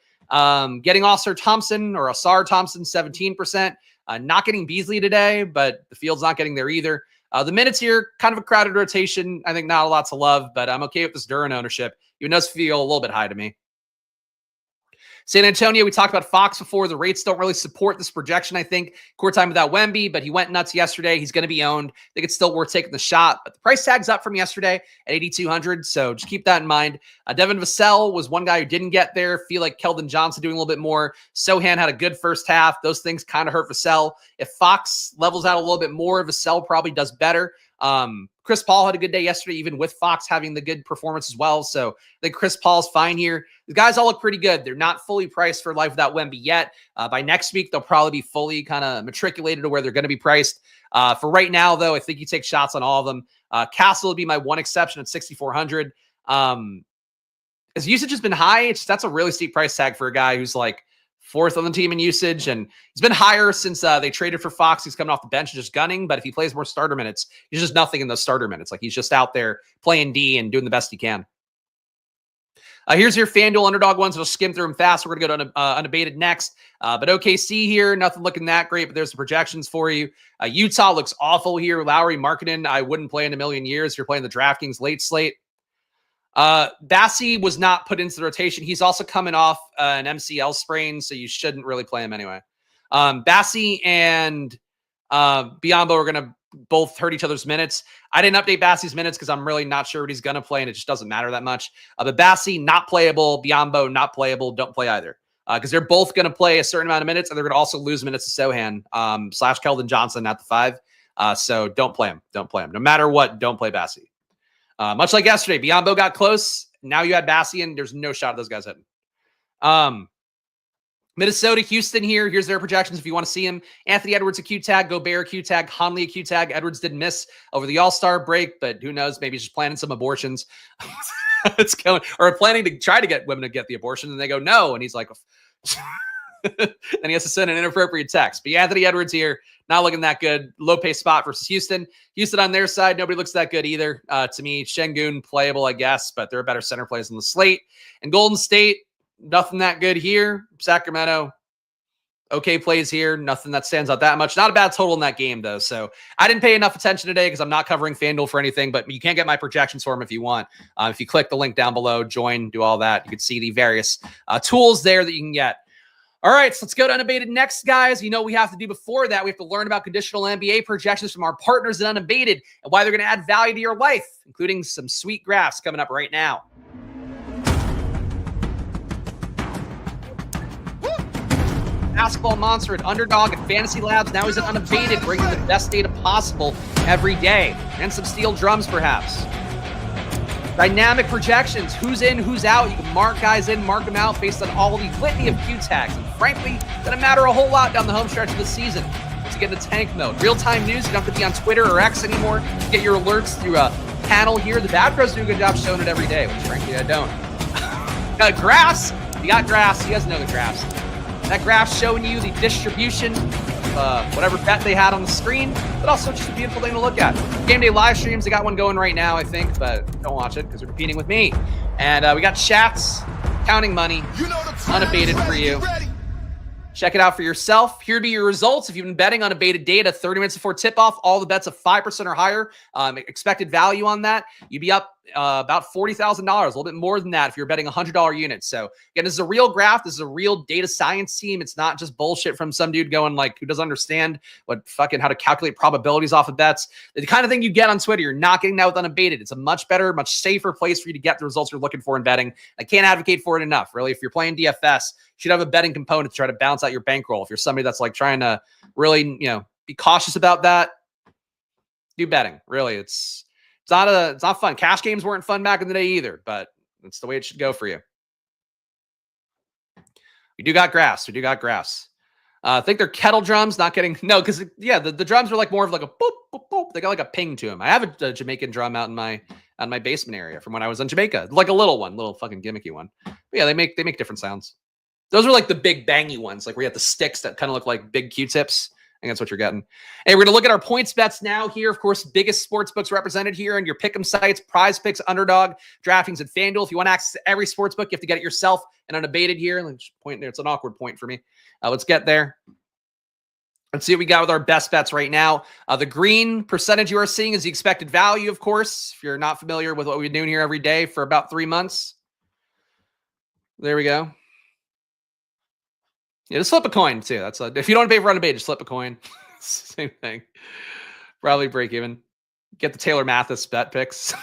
Getting Oscar Thompson or Asar Thompson, 17%. Not getting Beasley today, but the field's not getting there either. The minutes here, kind of a crowded rotation. I think not a lot to love, but I'm okay with this Duren ownership. Even does feel a little bit high to me. San Antonio, we talked about Fox before. The rates don't really support this projection, I think. Court time without Wemby, but he went nuts yesterday. He's going to be owned. I think it's still worth taking the shot, but the price tag's up from yesterday at 8,200, so just keep that in mind. Devin Vassell was one guy who didn't get there. Feel like Keldon Johnson doing a little bit more. Sohan had a good first half. Those things kind of hurt Vassell. If Fox levels out a little bit more, Vassell probably does better. Chris Paul had a good day yesterday, even with Fox having the good performance as well. So I think Chris Paul's fine here. The guys all look pretty good. They're not fully priced for life without Wemby yet. By next week, they'll probably be fully kind of matriculated to where they're going to be priced. For right now, though, I think you take shots on all of them. Castle would be my one exception at 6,400. His usage has been high. That's a really steep price tag for a guy who's like fourth on the team in usage, and he's been higher since they traded for Fox. He's coming off the bench and just gunning, but if he plays more starter minutes, he's just nothing in those starter minutes. Like, he's just out there playing D and doing the best he can. Here's your FanDuel Underdog ones. We'll skim through them fast. We're going to go to Unabated next. But OKC here, nothing looking that great, but there's the projections for you. Utah looks awful here. Lowry, Markkanen, I wouldn't play in a million years if you're playing the DraftKings late slate. Bassi was not put into the rotation. He's also coming off an MCL sprain, so you shouldn't really play him anyway. Bassi and Biyombo are going to both hurt each other's minutes. I didn't update Bassi's minutes because I'm really not sure what he's going to play, and it just doesn't matter that much. But Bassi, not playable. Biyombo, not playable. Don't play either. Because they're both going to play a certain amount of minutes, and they're going to also lose minutes to Sohan / Keldon Johnson at the 5. So don't play him. Don't play him. No matter what, don't play Bassi. Much like yesterday, Biyombo got close. Now you had Bassi, and there's no shot of those guys hitting. Minnesota, Houston here. Here's their projections if you want to see him. Anthony Edwards, a Q tag. Gobert, a Q tag. Conley, a Q tag. Edwards did miss over the All-Star break, but who knows? Maybe he's just planning some abortions. It's going, or planning to try to get women to get the abortion, and they go, no. And he's like, then he has to send an inappropriate text. But yeah, Anthony Edwards here, not looking that good. Low pace spot versus Houston. Houston on their side, nobody looks that good either. To me, Şengün playable, I guess, but there are better center plays on the slate. And Golden State, nothing that good here. Sacramento, okay plays here. Nothing that stands out that much. Not a bad total in that game, though. So I didn't pay enough attention today because I'm not covering FanDuel for anything, but you can get my projections for them if you want. If you click the link down below, join, do all that, you can see the various tools there that you can get. All right, so let's go to Unabated next, guys. You know what we have to do before that? We have to learn about conditional NBA projections from our partners at Unabated and why they're going to add value to your life, including some sweet graphs coming up right now. Basketball monster at Underdog and Fantasy Labs. Now he's at Unabated, bringing the best data possible every day. And some steel drums, perhaps. Dynamic projections. Who's in, who's out. You can mark guys in, mark them out based on all the litany of Q tags. And frankly, doesn't matter a whole lot down the home stretch of the season. To get into tank mode. Real-time news. You don't have to be on Twitter or X anymore. You get your alerts through a panel here. The Bad Pros do a good job showing it every day, which frankly I don't. Graphs. You got graphs. You guys know the graphs. That graph's showing you the distribution of whatever bet they had on the screen, but also just a beautiful thing to look at. Game day live streams, they got one going right now, I think, but don't watch it because they're competing with me. And we got chats, counting money, unabated for you. Check it out for yourself. Here to be your results. If you've been betting on Unabated data 30 minutes before tip-off, all the bets of 5% or higher, expected value on that, you'd be up about $40,000, a little bit more than that if you're betting $100 units. So again, this is a real graph. This is a real data science team. It's not just bullshit from some dude going like, who doesn't understand how to calculate probabilities off of bets. The kind of thing you get on Twitter, you're not getting that with Unabated. It's a much better, much safer place for you to get the results you're looking for in betting. I can't advocate for it enough. Really, if you're playing DFS, you should have a betting component to try to balance out your bankroll. If you're somebody that's like trying to really, be cautious about that, do betting. Really, it's not fun. Cash games weren't fun back in the day either, but it's the way it should go for you. We do got graphs. I think they're kettle drums, not getting, no, because the drums are like more of like a boop, boop, boop. They got like a ping to them. I have a Jamaican drum out in my basement area from when I was in Jamaica, like a little fucking gimmicky one. But yeah, they make different sounds. Those are like the big bangy ones, like where you have the sticks that kind of look like big Q-tips. I think that's what you're getting. Hey, we're going to look at our points bets now here. Of course, biggest sports books represented here on your pick'em sites, PrizePicks, Underdog, DraftKings, and FanDuel. If you want access to every sports book, you have to get it yourself and unabated here. Let's point there. It's an awkward point for me. Let's get there. Let's see what we got with our best bets right now. The green percentage you are seeing is the expected value, of course. If you're not familiar with what we've been doing here every day for about 3 months. There we go. Yeah, just flip a coin too. That's if you don't pay for Unabated, just flip a coin. Same thing. Probably break even. Get the Taylor Mathis bet picks.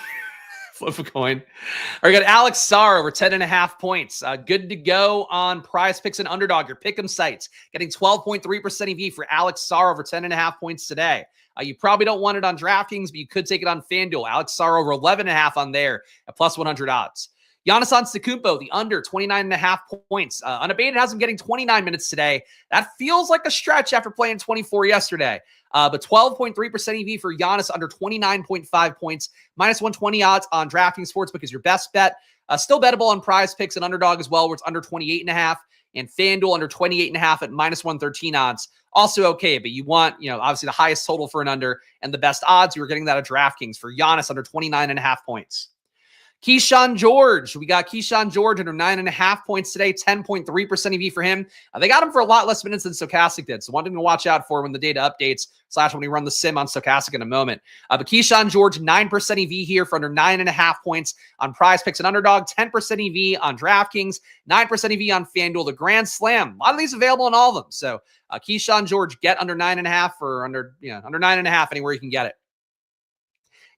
Flip a coin. All right, we got Alex Sarr over 10.5 points. Good to go on PrizePicks and Underdog, your pick'em sites. Getting 12.3% EV for Alex Sarr over 10.5 points today. You probably don't want it on DraftKings, but you could take it on FanDuel. Alex Sarr over 11.5 on there at plus 100 odds. Giannis Antetokounmpo, the under 29.5 points. Unabated has him getting 29 minutes today. That feels like a stretch after playing 24 yesterday. But 12.3% EV for Giannis under 29.5 points. Minus 120 odds on DraftKings Sportsbook is your best bet. Still bettable on PrizePicks and Underdog as well, where it's under 28.5. And FanDuel under 28.5 at minus 113 odds. Also okay, but you want, obviously the highest total for an under and the best odds. You were getting that at DraftKings for Giannis under 29.5 points. Keyshawn George. We got Keyshawn George under 9.5 points today, 10.3% EV for him. They got him for a lot less minutes than Stokastic did, so one thing to watch out for when the data updates / when we run the sim on Stokastic in a moment. But Keyshawn George, 9% EV here for under 9.5 points on PrizePicks and Underdog, 10% EV on DraftKings, 9% EV on FanDuel. The Grand Slam, a lot of these available in all of them. So Keyshawn George, get under 9.5 or under 9.5 anywhere you can get it.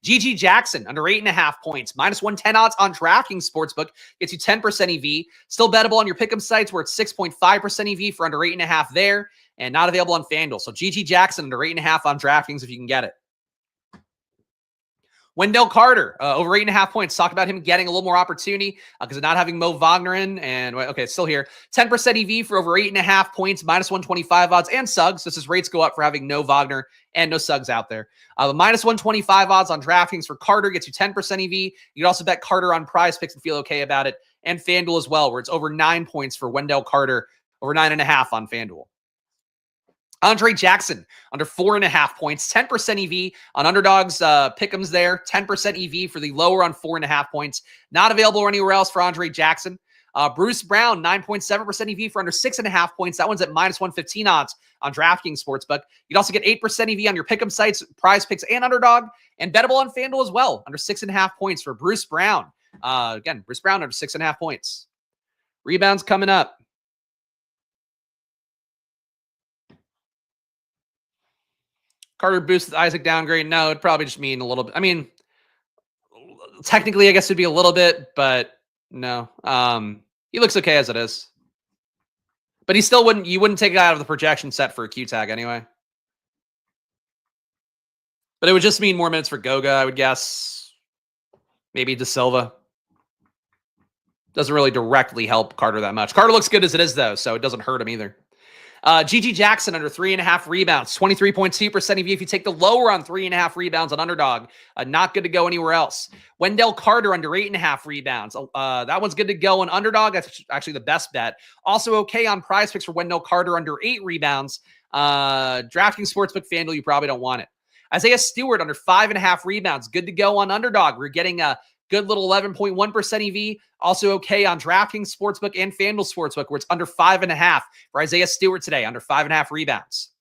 GG Jackson, under 8.5 points, minus 110 odds on DraftKings Sportsbook, gets you 10% EV. Still bettable on your pick'em sites where it's 6.5% EV for under 8.5 there, and not available on FanDuel. So GG Jackson under 8.5 on DraftKings if you can get it. Wendell Carter, over 8.5 points. Talk about him getting a little more opportunity because of not having Mo Wagner in. And, okay, it's still here. 10% EV for over 8.5 points, minus 125 odds, and Suggs. This is rates go up for having no Wagner and no Suggs out there. Minus 125 odds on DraftKings for Carter gets you 10% EV. You can also bet Carter on PrizePicks and feel okay about it. And FanDuel as well, where it's over 9 points for Wendell Carter, over 9.5 on FanDuel. Andre Jackson, under 4.5 points, 10% EV on Underdog's pick'ems there, 10% EV for the lower on 4.5 points. Not available anywhere else for Andre Jackson. Bruce Brown, 9.7% EV for under 6.5 points. That one's at minus 115 odds on DraftKings Sportsbook. You'd also get 8% EV on your pick'em sites, PrizePicks and Underdog, and bettable on FanDuel as well, under 6.5 points for Bruce Brown. Again, Bruce Brown under 6.5 points. Rebounds coming up. Carter boosted Isaac downgrade. No, it'd probably just mean a little bit. I mean, technically, I guess it'd be a little bit, but no. He looks okay as it is. But you wouldn't take it out of the projection set for a Q tag anyway. But it would just mean more minutes for Goga, I would guess. Maybe De Silva. Doesn't really directly help Carter that much. Carter looks good as it is, though, so it doesn't hurt him either. GG Jackson under 3.5 rebounds, 23.2% EV if you take the lower on 3.5 rebounds on Underdog. Not good to go anywhere else. Wendell Carter under 8.5 rebounds. That one's good to go on Underdog. That's actually the best bet. Also okay on PrizePicks for Wendell Carter under 8 rebounds. DraftKings Sportsbook, FanDuel, you probably don't want it. Isaiah Stewart under 5.5 rebounds. Good to go on Underdog. We're getting a good little 11.1% EV. Also okay on DraftKings Sportsbook and FanDuel Sportsbook, where it's under 5.5 for Isaiah Stewart today, under 5.5 rebounds.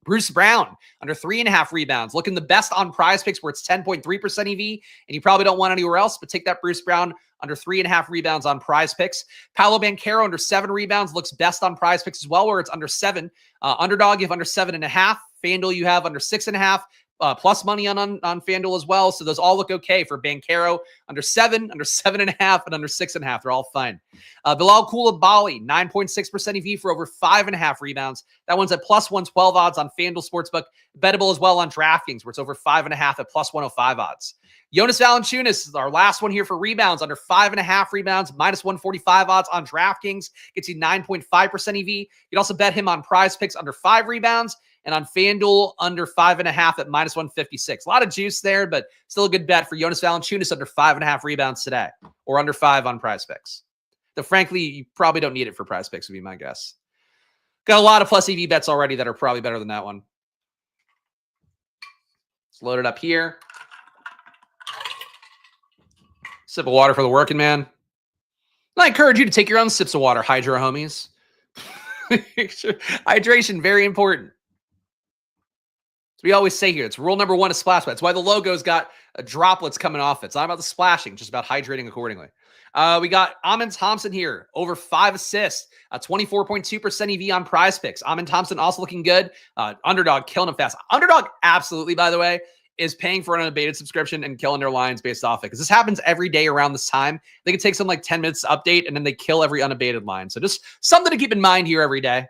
Bruce Brown, under 3.5 rebounds, looking the best on PrizePicks where it's 10.3% EV, and you probably don't want anywhere else, but take that Bruce Brown under 3.5 rebounds on PrizePicks. Paolo Banchero under 7 rebounds, looks best on PrizePicks as well, where it's under 7. Underdog, you have under 7.5. FanDuel, you have under 6.5. Plus money on FanDuel as well. So those all look okay for Banchero. Under 7, under 7.5, and under 6.5. They're all fine. Bilal Coulibaly, 9.6% EV for over 5.5 rebounds. That one's at plus 112 odds on FanDuel Sportsbook. Bettable as well on DraftKings, where it's over 5.5 at plus 105 odds. Jonas Valanciunas is our last one here for rebounds, under 5.5 rebounds, minus 145 odds on DraftKings. Gets you 9.5% EV. You'd also bet him on PrizePicks under 5 rebounds, and on FanDuel under 5.5 at minus 156. A lot of juice there, but still a good bet for Jonas Valanciunas under 5.5 rebounds today, or under 5 on PrizePicks. Though frankly, you probably don't need it for PrizePicks, would be my guess. Got a lot of plus EV bets already that are probably better than that one. Let's load it up here. Sip of water for the working man. And I encourage you to take your own sips of water, Hydro homies. Hydration, very important. So we always say here, it's rule number 1 of splash bet. That's why the logo's got droplets coming off it. It's not about the splashing, just about hydrating accordingly. We got Amin Thompson here, over 5 assists, 24.2% EV on PrizePicks. Amin Thompson also looking good. Underdog killing him fast. Underdog, absolutely, by the way, is paying for an unabated subscription and killing their lines based off it. Because this happens every day around this time. I think it takes them like 10 minutes to update, and then they kill every unabated line. So just something to keep in mind here every day.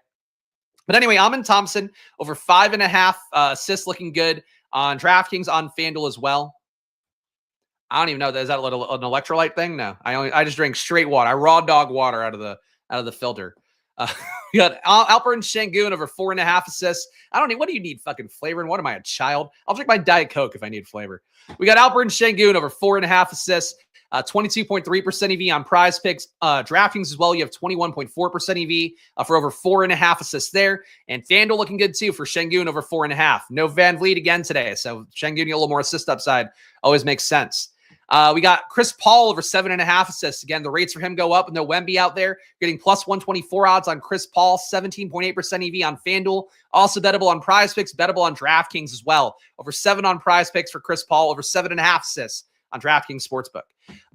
But anyway, Amin Thompson, over 5.5 assists, looking good on DraftKings, on FanDuel as well. I don't even know. Is that an electrolyte thing? No, I just drink straight water. I raw dog water out of the filter. We got Alperen Sengun over 4.5 assists. I don't need. What do you need? Fucking flavor? And what am I, a child? I'll drink my Diet Coke if I need flavor. We got Alperen Sengun over 4.5 assists. 22.3% EV on PrizePicks. DraftKings as well, you have 21.4% EV for over 4.5 assists there. And FanDuel looking good too for Sengun over 4.5. No Van Vliet again today, so Sengun a little more assist upside. Always makes sense. We got Chris Paul over 7.5 assists. Again, the rates for him go up with no Wemby out there. Getting plus 124 odds on Chris Paul, 17.8% EV on FanDuel. Also bettable on PrizePicks, bettable on DraftKings as well. Over 7 on PrizePicks for Chris Paul, over 7.5 assists on DraftKings Sportsbook.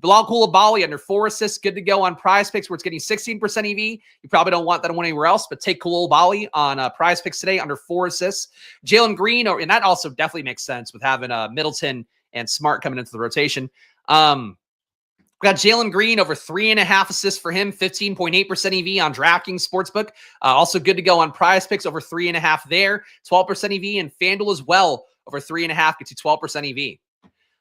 Bilal Coulibaly under 4 assists, good to go on PrizePicks where it's getting 16% EV. You probably don't want that one anywhere else, but take Coulibaly on PrizePicks today under 4 assists. Jalen Green, and that also definitely makes sense with having Middleton and Smart coming into the rotation. We got Jalen Green over 3.5 assists for him, 15.8% EV on DraftKings Sportsbook. Also good to go on PrizePicks over 3.5 there, 12% EV, and FanDuel as well over 3.5 gets you 12% EV.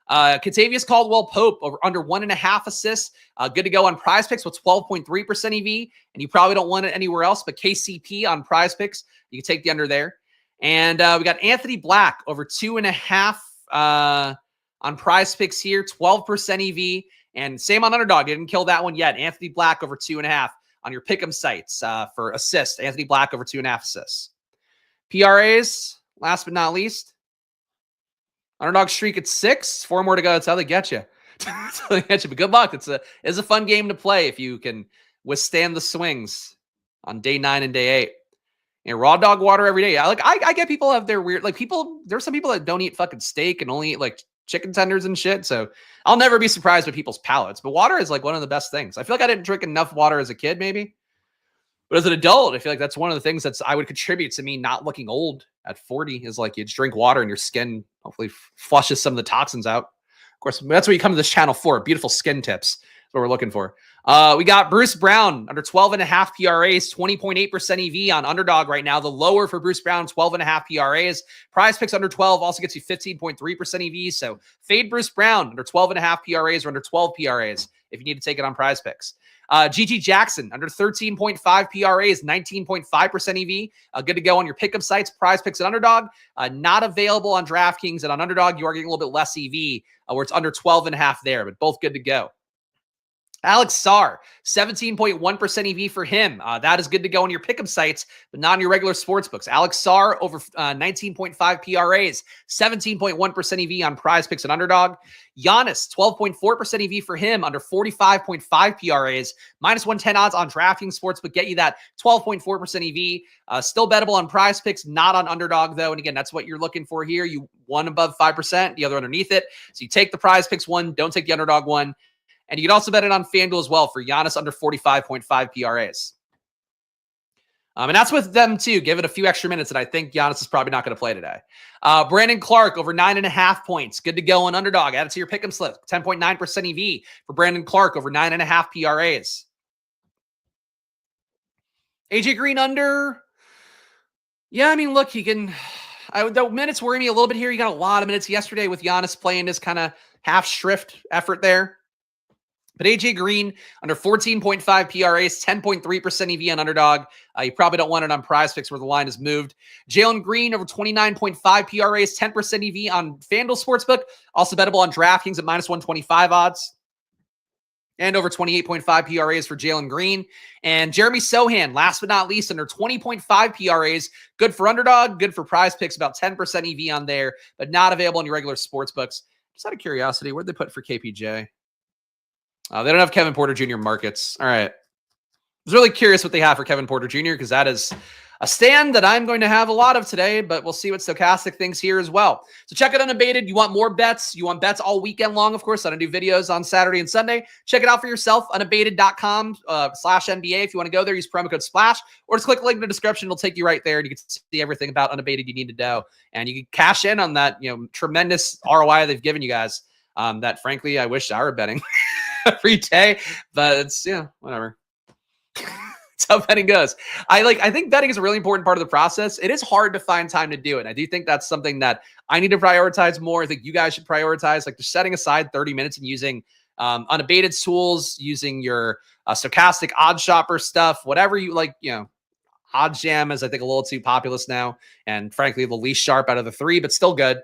Kentavious Caldwell-Pope over under 1.5 assists. Good to go on PrizePicks with 12.3% EV, and you probably don't want it anywhere else, but KCP on PrizePicks, you can take the under there. And we got Anthony Black over 2.5 on PrizePicks here, 12% EV, and same on Underdog. Didn't kill that one yet. Anthony Black over 2.5 on your pick'em sites for assists. Anthony Black over 2.5 assists. PRAs, last but not least. Underdog streak at 6, 4 more to go. That's how they get you. That's how they get you. But good luck. It's a fun game to play if you can withstand the swings on day 9 and day 8. And raw dog water every day. I get people have their weird, there's some people that don't eat fucking steak and only eat chicken tenders and shit. So I'll never be surprised by people's palates. But water is one of the best things. I feel like I didn't drink enough water as a kid, maybe. But as an adult, I feel like that's one of the things I would contribute to me not looking old at 40 is you just drink water and your skin hopefully flushes some of the toxins out. Of course, that's what you come to this channel for. Beautiful skin tips. That's what we're looking for. We got Bruce Brown under 12.5 PRAs, 20.8% EV on Underdog right now. The lower for Bruce Brown, 12.5 PRAs. PrizePicks under 12 also gets you 15.3% EV. So fade Bruce Brown under 12.5 PRAs or under 12 PRAs if you need to take it on PrizePicks. GG Jackson under 13.5 PRAs, 19.5% EV. Good to go on your pickup sites, PrizePicks and Underdog. Not available on DraftKings, and on Underdog, you are getting a little bit less EV, where it's under 12.5 there, but both good to go. Alex Sarr, 17.1% EV for him. That is good to go on your pick'em sites, but not on your regular sports books. Alex Sarr over 19.5 PRAs, 17.1% EV on PrizePicks and Underdog. Giannis, 12.4% EV for him under 45.5 PRAs, minus 110 odds on DraftKings sports, but get you that 12.4% EV. Still bettable on PrizePicks, not on Underdog though. And again, that's what you're looking for here. You one above 5%, the other underneath it. So you take the PrizePicks one, don't take the Underdog one. And you can also bet it on FanDuel as well for Giannis under 45.5 PRAs. And that's with them too. Give it a few extra minutes, and I think Giannis is probably not going to play today. Brandon Clark over 9.5 points. Good to go on Underdog. Add it to your pick'em slip. 10.9% EV for Brandon Clark over 9.5 PRAs. AJ Green under. Yeah, I mean, look, he can. The minutes worry me a little bit here. You got a lot of minutes yesterday with Giannis playing his kind of half shrift effort there. But AJ Green under 14.5 PRAs, 10.3% EV on Underdog. You probably don't want it on PrizePicks where the line is moved. Jalen Green over 29.5 PRAs, 10% EV on FanDuel Sportsbook. Also bettable on DraftKings at minus 125 odds. And over 28.5 PRAs for Jalen Green. And Jeremy Sohan, last but not least, under 20.5 PRAs. Good for Underdog, good for PrizePicks, about 10% EV on there, but not available on your regular sportsbooks. Just out of curiosity, where'd they put for KPJ? They don't have Kevin Porter Jr. markets. All right. I was really curious what they have for Kevin Porter Jr. because that is a stand that I'm going to have a lot of today, but we'll see what Stokastic thinks here as well. So check it Unabated. You want more bets? You want bets all weekend long, of course. I don't do videos on Saturday and Sunday. Check it out for yourself, unabated.com/NBA. If you want to go there, use promo code SPLASH, or just click the link in the description. It'll take you right there, and you can see everything about Unabated you need to know. And you can cash in on that tremendous ROI they've given you guys that, frankly, I wish I were betting every day, but it's whatever. It's how betting goes. I think betting is a really important part of the process. It is hard to find time to do it. I do think that's something that I need to prioritize more. I think you guys should prioritize, like, just setting aside 30 minutes and using Unabated tools, using your Stokastic odd shopper stuff, whatever you like. Odd Jam is, I think, a little too populous now, and frankly the least sharp out of the three, but still good.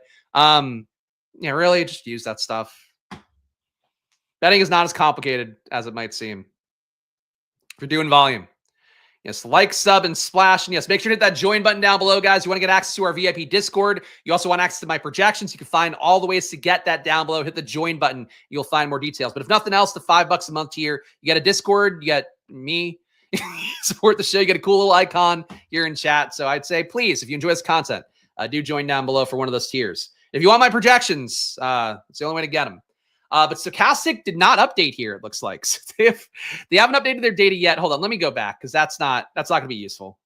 Really just use that stuff. Betting is not as complicated as it might seem. If you're doing volume. Yes, like, sub, and splash. And yes, make sure to hit that join button down below, guys. You want to get access to our VIP Discord. You also want access to my projections. You can find all the ways to get that down below. Hit the join button. You'll find more details. But if nothing else, the $5 a month tier, you get a Discord. You get me. Support the show. You get a cool little icon here in chat. So I'd say, please, if you enjoy this content, do join down below for one of those tiers. If you want my projections, it's the only way to get them. But Stokastic did not update here, it looks like. So they haven't updated their data yet. Hold on, let me go back because that's not going to be useful.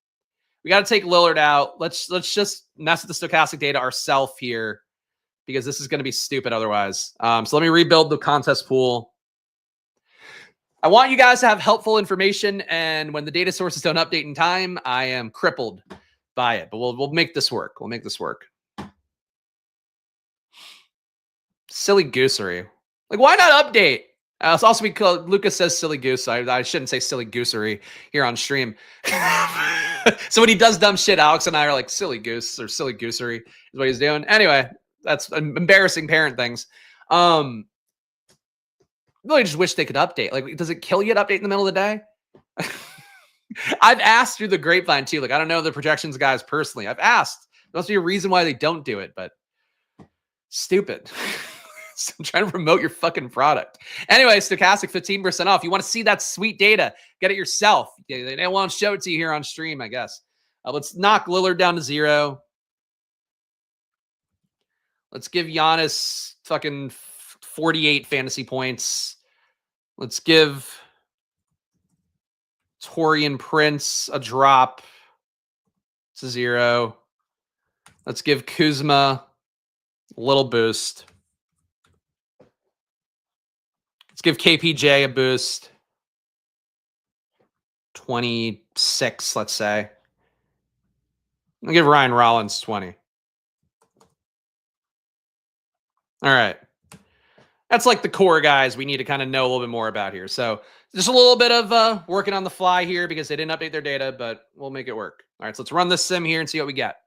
We got to take Lillard out. Let's just mess with the Stokastic data ourselves here because this is going to be stupid otherwise. So let me rebuild the contest pool. I want you guys to have helpful information, and when the data sources don't update in time, I am crippled by it. But we'll make this work. We'll make this work. Silly goosery. Like, why not update? It's also because Lucas says silly goose. So I shouldn't say silly goosery here on stream. So when he does dumb shit, Alex and I are like, silly goose or silly goosery is what he's doing. Anyway, that's embarrassing parent things. Really just wish they could update. Like, does it kill you to update in the middle of the day? I've asked through the grapevine too. Like, I don't know the projections guys personally. I've asked. There must be a reason why they don't do it, but stupid. So I'm trying to promote your fucking product. Anyway, Stokastic 15% off. You want to see that sweet data, get it yourself. They don't want to show it to you here on stream, I guess. Let's knock Lillard down to 0. Let's give Giannis fucking 48 fantasy points. Let's give Taurean Prince a drop to 0. Let's give Kuzma a little boost. Let's give KPJ a boost. 26, let's say. I'll give Ryan Rollins 20. All right. That's like the core guys we need to kind of know a little bit more about here. So just a little bit of working on the fly here because they didn't update their data, but we'll make it work. All right, so let's run this sim here and see what we get.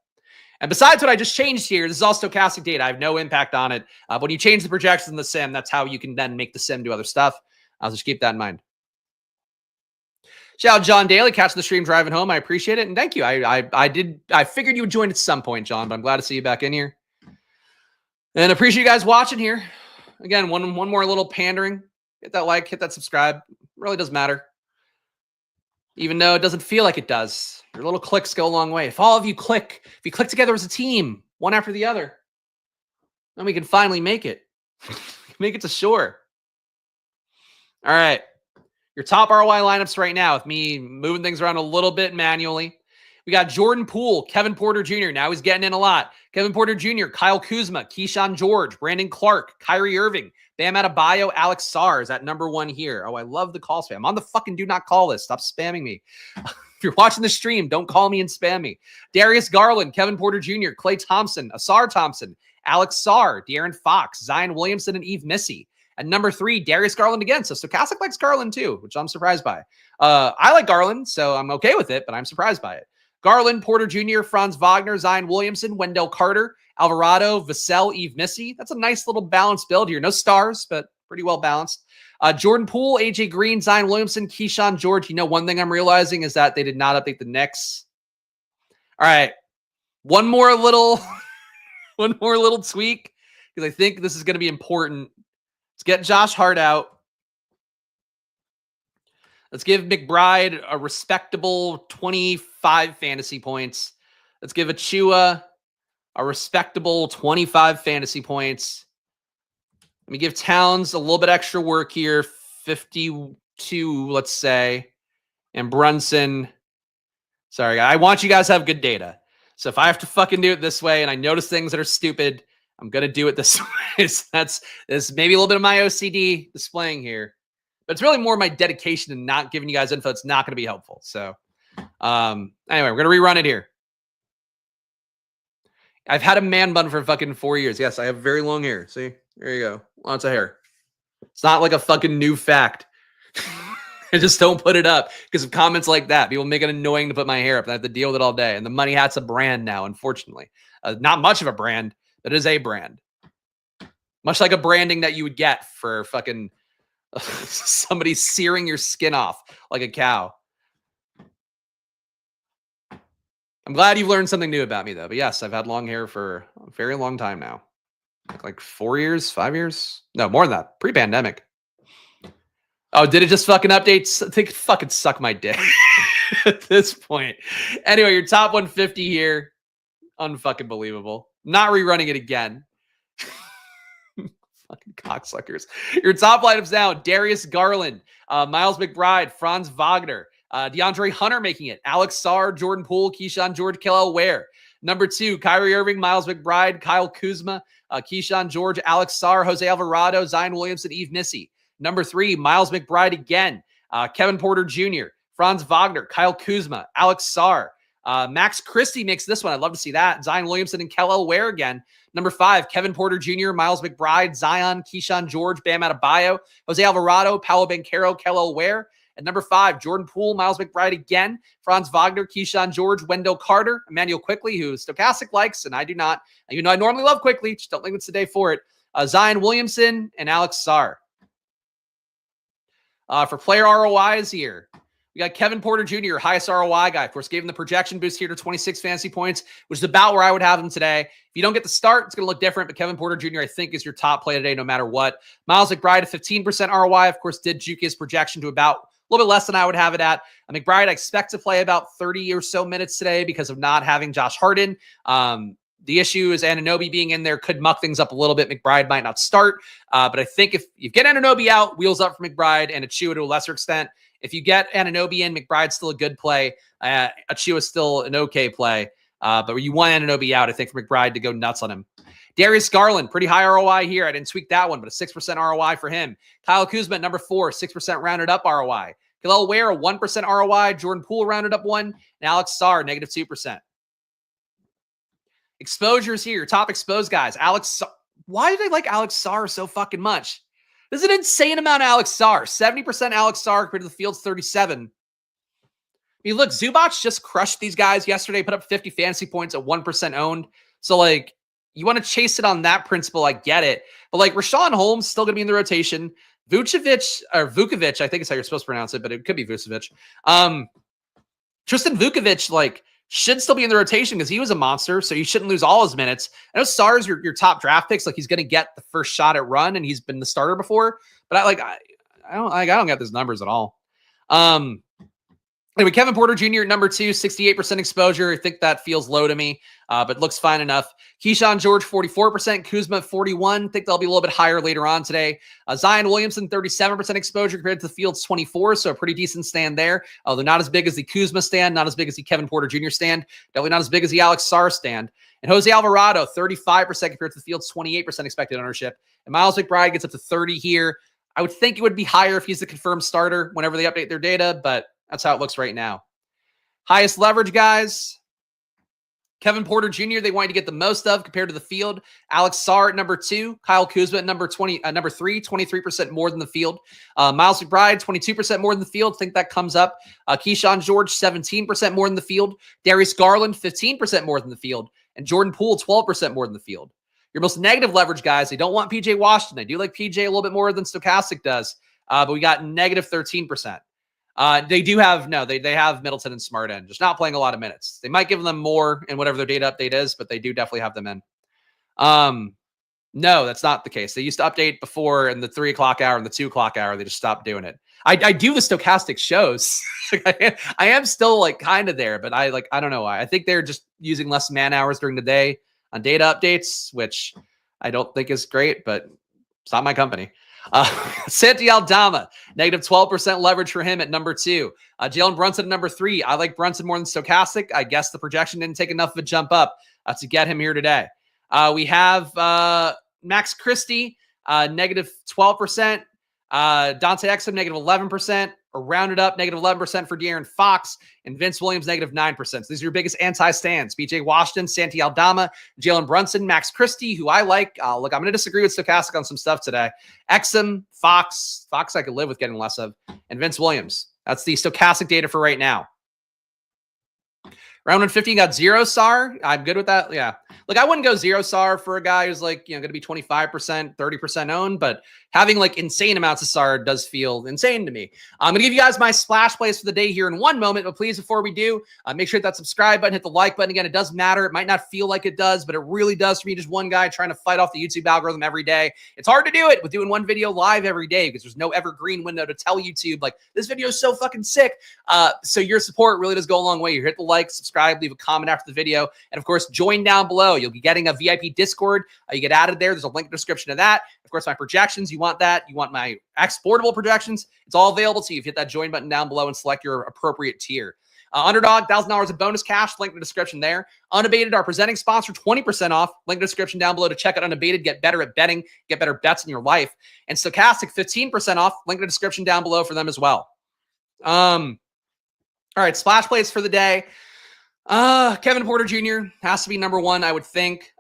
And besides what I just changed here, this is all Stokastic data. I have no impact on it. When you change the projections in the sim, that's how you can then make the sim do other stuff. I'll just keep that in mind. Shout out John Daly, catching the stream driving home. I appreciate it. And thank you. I figured you would join at some point, John, but I'm glad to see you back in here. And appreciate you guys watching here. Again, one more little pandering. Hit that like, hit that subscribe. It really doesn't matter. Even though it doesn't feel like it does. Your little clicks go a long way. If all of you click, if you click together as a team, one after the other, then we can finally make it. Make it to shore. All right. Your top ROI lineups right now with me moving things around a little bit manually. We got Jordan Poole, Kevin Porter Jr. Now he's getting in a lot. Kevin Porter Jr., Kyle Kuzma, Keyshawn George, Brandon Clark, Kyrie Irving, Bam Adebayo, Alex Sarr is at number 1 here. Oh, I love the call spam. I'm on the fucking do not call list. Stop spamming me. If you're watching the stream, don't call me and spam me. Darius Garland, Kevin Porter Jr., Klay Thompson, Asar Thompson, Alex Sarr, De'Aaron Fox, Zion Williamson, and Eve Missy. At number 3, Darius Garland again. So Stokastic likes Garland too, which I'm surprised by. I like Garland, so I'm okay with it, but I'm surprised by it. Garland, Porter Jr., Franz Wagner, Zion Williamson, Wendell Carter, Alvarado, Vassell, Eve Missy. That's a nice little balanced build here. No stars, but pretty well balanced. Jordan Poole, AJ Green, Zion Williamson, Keyshawn George. You know, one thing I'm realizing is that they did not update the Knicks. All right. One more little tweak, because I think this is going to be important. Let's get Josh Hart out. Let's give McBride a respectable 25 fantasy points. Let's give Achua a respectable 25 fantasy points. Let me give Towns a little bit extra work here, 52, let's say. And Brunson, sorry, I want you guys to have good data. So if I have to fucking do it this way and I notice things that are stupid, I'm going to do it this way. So that's maybe a little bit of my OCD displaying here. But it's really more my dedication to not giving you guys info that's not going to be helpful. So anyway, we're going to rerun it here. I've had a man bun for fucking 4 years. Yes, I have very long hair. See? There you go. Lots of hair. It's not like a fucking new fact. I just don't put it up because of comments like that. People make it annoying to put my hair up. I have to deal with it all day. And the Money Hat's a brand now, unfortunately. Not much of a brand, but it is a brand. Much like a branding that you would get for fucking somebody searing your skin off like a cow. I'm glad you've learned something new about me, though. But yes, I've had long hair for a very long time now. Like 4 years, 5 years? No, more than that. Pre-pandemic. Oh, did it just fucking update? I think fucking suck my dick at this point. Anyway, your top 150 here. Unfucking believable. Not rerunning it again. Fucking cocksuckers. Your top lineups now. Darius Garland, Miles McBride, Franz Wagner, DeAndre Hunter making it. Alex Sarr, Jordan Poole, Keyshawn George, Kel'el Ware. Number 2, Kyrie Irving, Miles McBride, Kyle Kuzma, Keyshawn George, Alex Sarr, Jose Alvarado, Zion Williamson, Eve Missy. Number 3, Miles McBride again. Kevin Porter Jr., Franz Wagner, Kyle Kuzma, Alex Sarr. Max Christie makes this one. I'd love to see that. Zion Williamson and Kel'el Ware again. Number 5, Kevin Porter Jr., Miles McBride, Zion, Keyshawn George, Bam Adebayo, Jose Alvarado, Paolo Banchero, Kel'el Ware. At number 5, Jordan Poole, Miles McBride again, Franz Wagner, Keyshawn George, Wendell Carter, Emmanuel Quickley, who Stokastic likes, and I do not. You know, I normally love Quickley, just don't think it's the day for it. Zion Williamson and Alex Sarr. For player ROIs here, we got Kevin Porter Jr., highest ROI guy. Of course, gave him the projection boost here to 26 fantasy points, which is about where I would have him today. If you don't get the start, it's going to look different, but Kevin Porter Jr., I think, is your top play today no matter what. Miles McBride at 15% ROI, of course, did juke his projection to about a little bit less than I would have it at. McBride, I expect to play about 30 or so minutes today because of not having Josh Harden. The issue is Anunoby being in there could muck things up a little bit. McBride might not start, but I think if you get Anunoby out, wheels up for McBride and Achua to a lesser extent. If you get Anunoby in, McBride's still a good play. Achua's still an okay play, but you want Anunoby out, I think, for McBride to go nuts on him. Darius Garland, pretty high ROI here. I didn't tweak that one, but a 6% ROI for him. Kyle Kuzma, number 4, 6% rounded up ROI. Kel'el Ware, a 1% ROI. Jordan Poole rounded up 1. And Alex Sarr, negative 2%. Exposures here. Top exposed guys. Why do they like Alex Sarr so fucking much? There's an insane amount of Alex Sarr. 70% Alex Sarr compared to the field's 37. I mean, look, Zubac just crushed these guys yesterday, put up 50 fantasy points at 1% owned. So, like, you want to chase it on that principle. I get it. But like Rashawn Holmes still going to be in the rotation. Vukovic, I think is how you're supposed to pronounce it, but it could be Vucevic. Tristan Vukovic, like, should still be in the rotation because he was a monster, so you shouldn't lose all his minutes. I know Sarr's your top draft picks, like he's going to get the first shot at run, and he's been the starter before. But I don't get those numbers at all. Anyway, Kevin Porter Jr. at number 2, 68% exposure. I think that feels low to me, but looks fine enough. Keyshawn George, 44%. Kuzma, 41%. I think they'll be a little bit higher later on today. Zion Williamson, 37% exposure compared to the field's 24%, so a pretty decent stand there. Although not as big as the Kuzma stand, not as big as the Kevin Porter Jr. stand, definitely not as big as the Alex Sarr stand. And Jose Alvarado, 35% compared to the field's 28% expected ownership. And Miles McBride gets up to 30 here. I would think it would be higher if he's the confirmed starter whenever they update their data, but that's how it looks right now. Highest leverage guys. Kevin Porter Jr., they want you to get the most of compared to the field. Alex Sarr at number 2. Kyle Kuzma at number 3, 23% more than the field. Miles McBride, 22% more than the field. Think that comes up. Keyshawn George, 17% more than the field. Darius Garland, 15% more than the field. And Jordan Poole, 12% more than the field. Your most negative leverage guys, they don't want PJ Washington. They do like PJ a little bit more than Stokastic does, but we got negative 13%. They have Middleton and Smart in, just not playing a lot of minutes. They might give them more in whatever their data update is, but they do definitely have them in. No, that's not the case. They used to update before in the 3 o'clock hour and the 2 o'clock hour. They just stopped doing it. I do the Stokastic shows. I am still like kind of there, but I don't know why. I think they're just using less man hours during the day on data updates, which I don't think is great, but it's not my company. Santi Aldama, negative 12% leverage for him at number 2. Jalen Brunson at number 3. I like Brunson more than Stokastic. I guess the projection didn't take enough of a jump up to get him here today. We have Max Christie, negative 12%. Dante Exum, negative 11%. Or rounded up, negative 11% for De'Aaron Fox. And Vince Williams, negative 9%. So these are your biggest anti-stands. BJ Washington, Santi Aldama, Jalen Brunson, Max Christie, who I like. Look, I'm going to disagree with Stokastic on some stuff today. Exum, Fox I could live with getting less of. And Vince Williams. That's the Stokastic data for right now. Round 115 got 0 Sarr. I'm good with that. Yeah. Look, I wouldn't go 0 Sarr for a guy who's like, going to be 25%, 30% owned, but having like insane amounts of Sarr does feel insane to me. I'm going to give you guys my splash plays for the day here in one moment, but please, before we do, make sure to hit that subscribe button, hit the like button. Again, it does matter. It might not feel like it does, but it really does for me. Just one guy trying to fight off the YouTube algorithm every day. It's hard to do it with doing one video live every day because there's no evergreen window to tell YouTube, like, this video is so fucking sick. So your support really does go a long way. You hit the like, subscribe, leave a comment after the video, and of course, join down below. You'll be getting a VIP Discord. You get added there. There's a link in the description of that. Of course, my projections, you want that. You want my exportable projections. It's all available to you. If you hit that join button down below and select your appropriate tier. Underdog, $1,000 of bonus cash. Link in the description there. Unabated, our presenting sponsor, 20% off. Link in the description down below to check out Unabated. Get better at betting. Get better bets in your life. And Stokastic, 15% off. Link in the description down below for them as well. All right, splash plays for the day. Kevin Porter Jr. has to be number 1, I would think.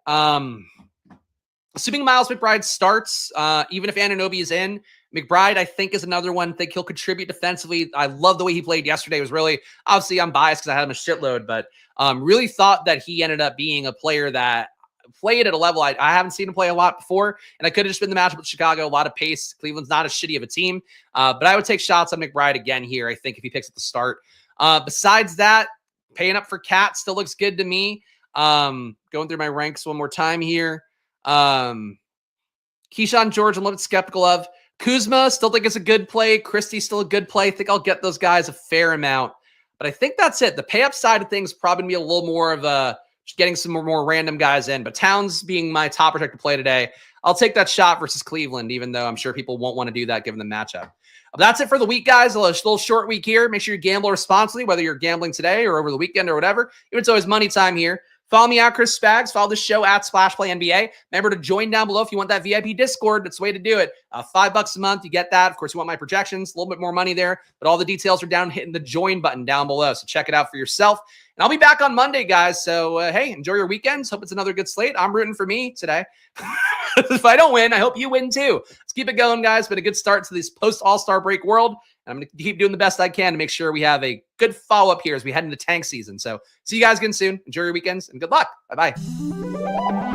Assuming Miles McBride starts, even if Anunoby is in, McBride, I think, is another one. I think he'll contribute defensively. I love the way he played yesterday. It was really, obviously, I'm biased because I had him a shitload, but really thought that he ended up being a player that played at a level I haven't seen him play a lot before, and I could have just been the matchup with Chicago. A lot of pace. Cleveland's not as shitty of a team, but I would take shots on McBride again here, I think, if he picks at the start. Besides that, paying up for Cat still looks good to me. Going through my ranks one more time here. Keyshawn George, I'm a little bit skeptical of. Kuzma, still think it's a good play. Christie's still a good play. I think I'll get those guys a fair amount. But I think that's it. The pay-up side of things probably going to be a little more of a just getting some more random guys in. But Towns being my top projected play today, I'll take that shot versus Cleveland, even though I'm sure people won't want to do that given the matchup. But that's it for the week, guys. A little short week here. Make sure you gamble responsibly, whether you're gambling today or over the weekend or whatever. It's always money time here. Follow me at Chris Spags. Follow the show at SplashPlayNBA. Remember to join down below if you want that VIP Discord. That's the way to do it. $5 a month. You get that. Of course, you want my projections. A little bit more money there. But all the details are down hitting the join button down below. So check it out for yourself. And I'll be back on Monday, guys. So, hey, enjoy your weekends. Hope it's another good slate. I'm rooting for me today. If I don't win, I hope you win too. Let's keep it going, guys. Been a good start to this post-All-Star break world. And I'm going to keep doing the best I can to make sure we have a good follow-up here as we head into tank season. So see you guys again soon. Enjoy your weekends and good luck. Bye-bye.